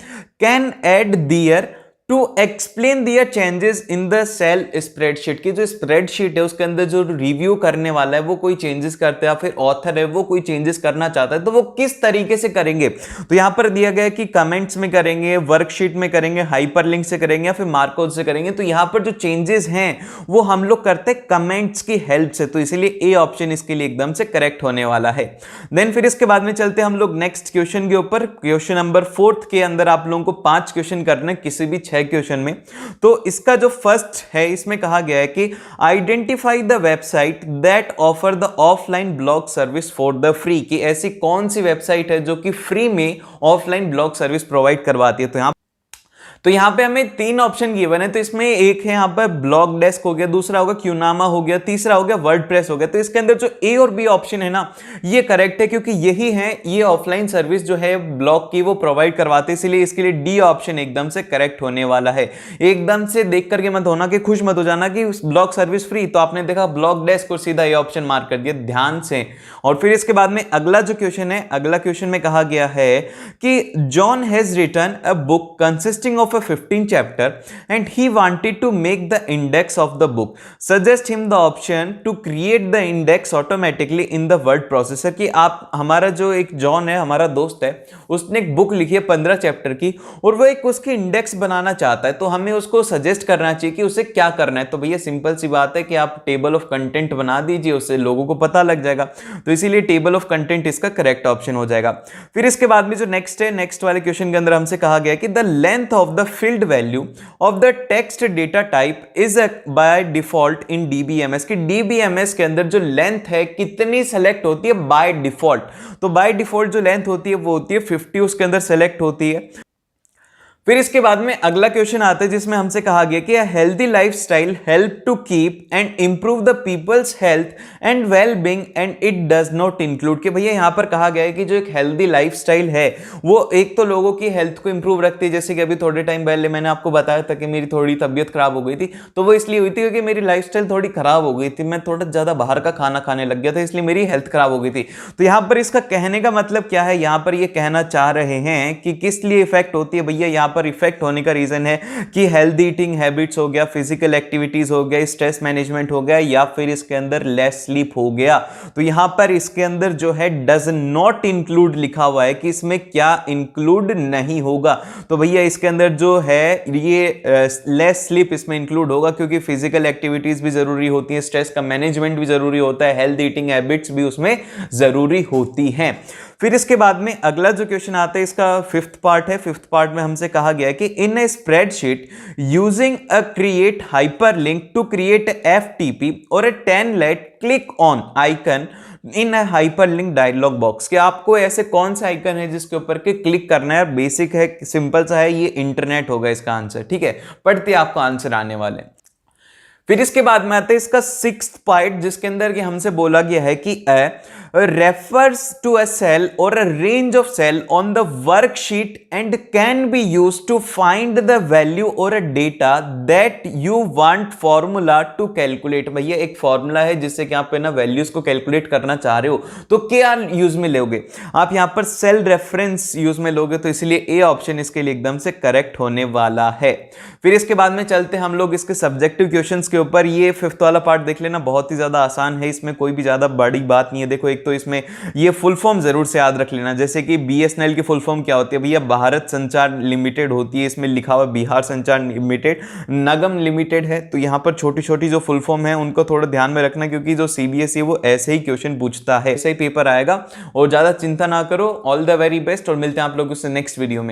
can add their to explain their changes in the cell spreadsheet. की जो स्प्रेडशीट है उसके अंदर जो रिव्यू करने वाला है वो कोई चेंजेस करता है, या फिर ऑथर है वो कोई चेंजेस करना चाहता है, तो वो किस तरीके से करेंगे? तो यहां पर दिया गया है कि कमेंट्स में करेंगे, वर्कशीट में करेंगे, हाइपरलिंक से करेंगे, या फिर मार्कआउट से करेंगे। तो यहां पर जो चेंजेस हैं वो हम लोग करते हैं कमेंट्स की हेल्प से। तो इसीलिए ए ऑप्शन इसके लिए एकदम से करेक्ट होने वाला है। देन फिर इसके बाद में चलते हैं हम लोग नेक्स्ट क्वेश्चन के ऊपर। क्वेश्चन नंबर 4 के अंदर आप लोगों को 5 क्वेश्चन करने, किसी भी 6 क्वेश्चन में। तो इसका जो फर्स्ट है, इसमें कहा गया है कि identify the website that offer the offline blog service for the free. कि ऐसी कौन सी वेबसाइट है जो कि फ्री में ऑफलाइन ब्लॉग सर्विस प्रोवाइड करवाती है? तो यहां पे हमें 3 ऑप्शन गिवन है। तो इसमें एक है यहां पर ब्लॉग डेस्क हो गया, दूसरा होगा क्यूनामा हो गया, तीसरा हो गया वर्डप्रेस हो गया। तो इसके अंदर जो ए और बी ऑप्शन है ना, ये करेक्ट है, क्योंकि यही है, ये ऑफलाइन सर्विस जो है ब्लॉग की वो प्रोवाइड करवाते, इसलिए इसके लिए डी ऑप्शन एकदम से करेक्ट होने वाला है। एकदम से देख करके मत होना कि खुश मत हो जाना कि ब्लॉग सर्विस फ्री, तो आपने देखा ब्लॉग डेस्क और सीधा ये ऑप्शन मार्क कर दिया, ध्यान से। और फिर इसके बाद में अगला जो क्वेश्चन है, अगला क्वेश्चन में कहा गया है कि John has written a book consisting of a 15 chapter and he wanted to make the index of the book. Suggest him the option to create the index automatically in the word processor। कि आप, हमारा जो एक जॉन है, हमारा दोस्त है, उसने एक बुक लिखी है 15 चैप्टर की, और वो एक उसकी इंडेक्स बनाना चाहता है। तो हमें उसको सजेस्ट करना चाहिए कि उसे क्या करना है। तो भैया सिंपल सी बात है कि आप टेबल ऑफ कंटेंट बना दीजिए, उससे लोगों को पता लग जाएगा। तो इसीलिए टेबल ऑफ कंटेंट इसका करेक्ट ऑप्शन हो जाएगा। फिर इसके बाद में जो नेक्स्ट है, नेक्स्ट वाले क्वेश्चन के अंदर हमसे कहा गया कि the length of the field value of the text data type is by default in DBMS. की डीबीएमएस के अंदर जो लेंथ है कितनी सेलेक्ट होती है बाय डिफॉल्ट? तो बाय डिफॉल्ट जो लेंथ होती है वो होती है 50, उसके अंदर सेलेक्ट होती है। फिर इसके बाद में अगला क्वेश्चन आता है जिसमें हमसे कहा गया कि healthy lifestyle help to keep and improve the people's health and well being and it does not include. कि भैया यहां पर कहा गया है कि जो एक हेल्दी लाइफस्टाइल है वो एक तो लोगों की हेल्थ को इंप्रूव रखती है। जैसे कि अभी थोड़े टाइम पहले मैंने आपको बताया था कि मेरी थोड़ी तबियत खराब हो गई थी, तो वो इसलिए हुई थी क्योंकि मेरी लाइफस्टाइल थोड़ी खराब हो गई थी, मैं थोड़ा ज्यादा बाहर का खाना खाने लग गया था, इसलिए मेरी हेल्थ खराब हो गई थी। तो यहां पर इसका कहने का मतलब क्या है? यहां पर ये कहना चाह रहे हैं कि किस लिए इफेक्ट होती है। भैया यहां पर इफेक्ट होने का रीजन है कि हेल्दी ईटिंग हैबिट्स हो गया, फिजिकल एक्टिविटीज हो गया, स्ट्रेस मैनेजमेंट हो गया, या फिर इसके अंदर लेस स्लीप हो गया। तो यहां पर इसके अंदर जो है डज नॉट इंक्लूड लिखा हुआ है कि इसमें क्या इंक्लूड नहीं होगा। तो भैया इसके अंदर जो है ये लेस स्लीप इसमें इंक्लूड होगा, क्योंकि फिजिकल एक्टिविटीज भी जरूरी होती है, स्ट्रेस का मैनेजमेंट भी जरूरी होता है, हेल्दी ईटिंग हैबिट्स भी उसमें जरूरी होती हैं। फिर इसके बाद में अगला जो क्वेश्चन आता है इसका 5th पार्ट है। 5th पार्ट में हमसे कहा गया है कि in a spreadsheet using a create hyperlink to create FTP or a 10 let click on icon in a hyperlink dialog box. कि आपको ऐसे कौन सा आइकन है जिसके ऊपर के क्लिक करना है? बेसिक है, सिंपल सा है, ये इंटरनेट होगा इसका आंसर। ठीक है, पढ़ते आपको आंसर आने वाले। फिर इसके बाद में आता है इसका 6th पार्ट जिसके अंदर कि हमसे बोला गया है कि refers to a cell or a range of cell on the worksheet and can be used to find the value or a data that you want formula to calculate। भैया एक फॉर्मूला है जिससे कि आप ना वैल्यूज को कैलकुलेट करना चाह रहे हो, तो क्या यूज में लोगे आप? यहां पर सेल रेफरेंस यूज में लोगे, तो इसलिए ए ऑप्शन इसके लिए एकदम से करेक्ट होने वाला है। फिर इसके बाद में चलते हम लोग इसके सब्जेक्टिव क्वेश्चंस के ऊपर। ये फिफ्थ वाला पार्ट देख लेना, बहुत ही ज्यादा आसान है, इसमें कोई भी ज्यादा बड़ी बात नहीं है। देखो एक तो इसमें ये फुल फॉर्म जरूर से याद रख लेना, जैसे कि बीएसएनएल की फुल फॉर्म क्या होती है भैया? भारत संचार लिमिटेड होती है। इसमें लिखा हुआ बिहार संचार लिमिटेड, नगम लिमिटेड है। तो यहां पर छोटी छोटी जो फुल फॉर्म है उनको थोड़ा ध्यान में रखना, क्योंकि जो सीबीएसई वो ऐसे ही क्वेश्चन पूछता है, ऐसे ही पेपर आएगा। और ज्यादा चिंता ना करो। ऑल द वेरी बेस्ट और मिलते हैं आप लोगों से नेक्स्ट वीडियो में।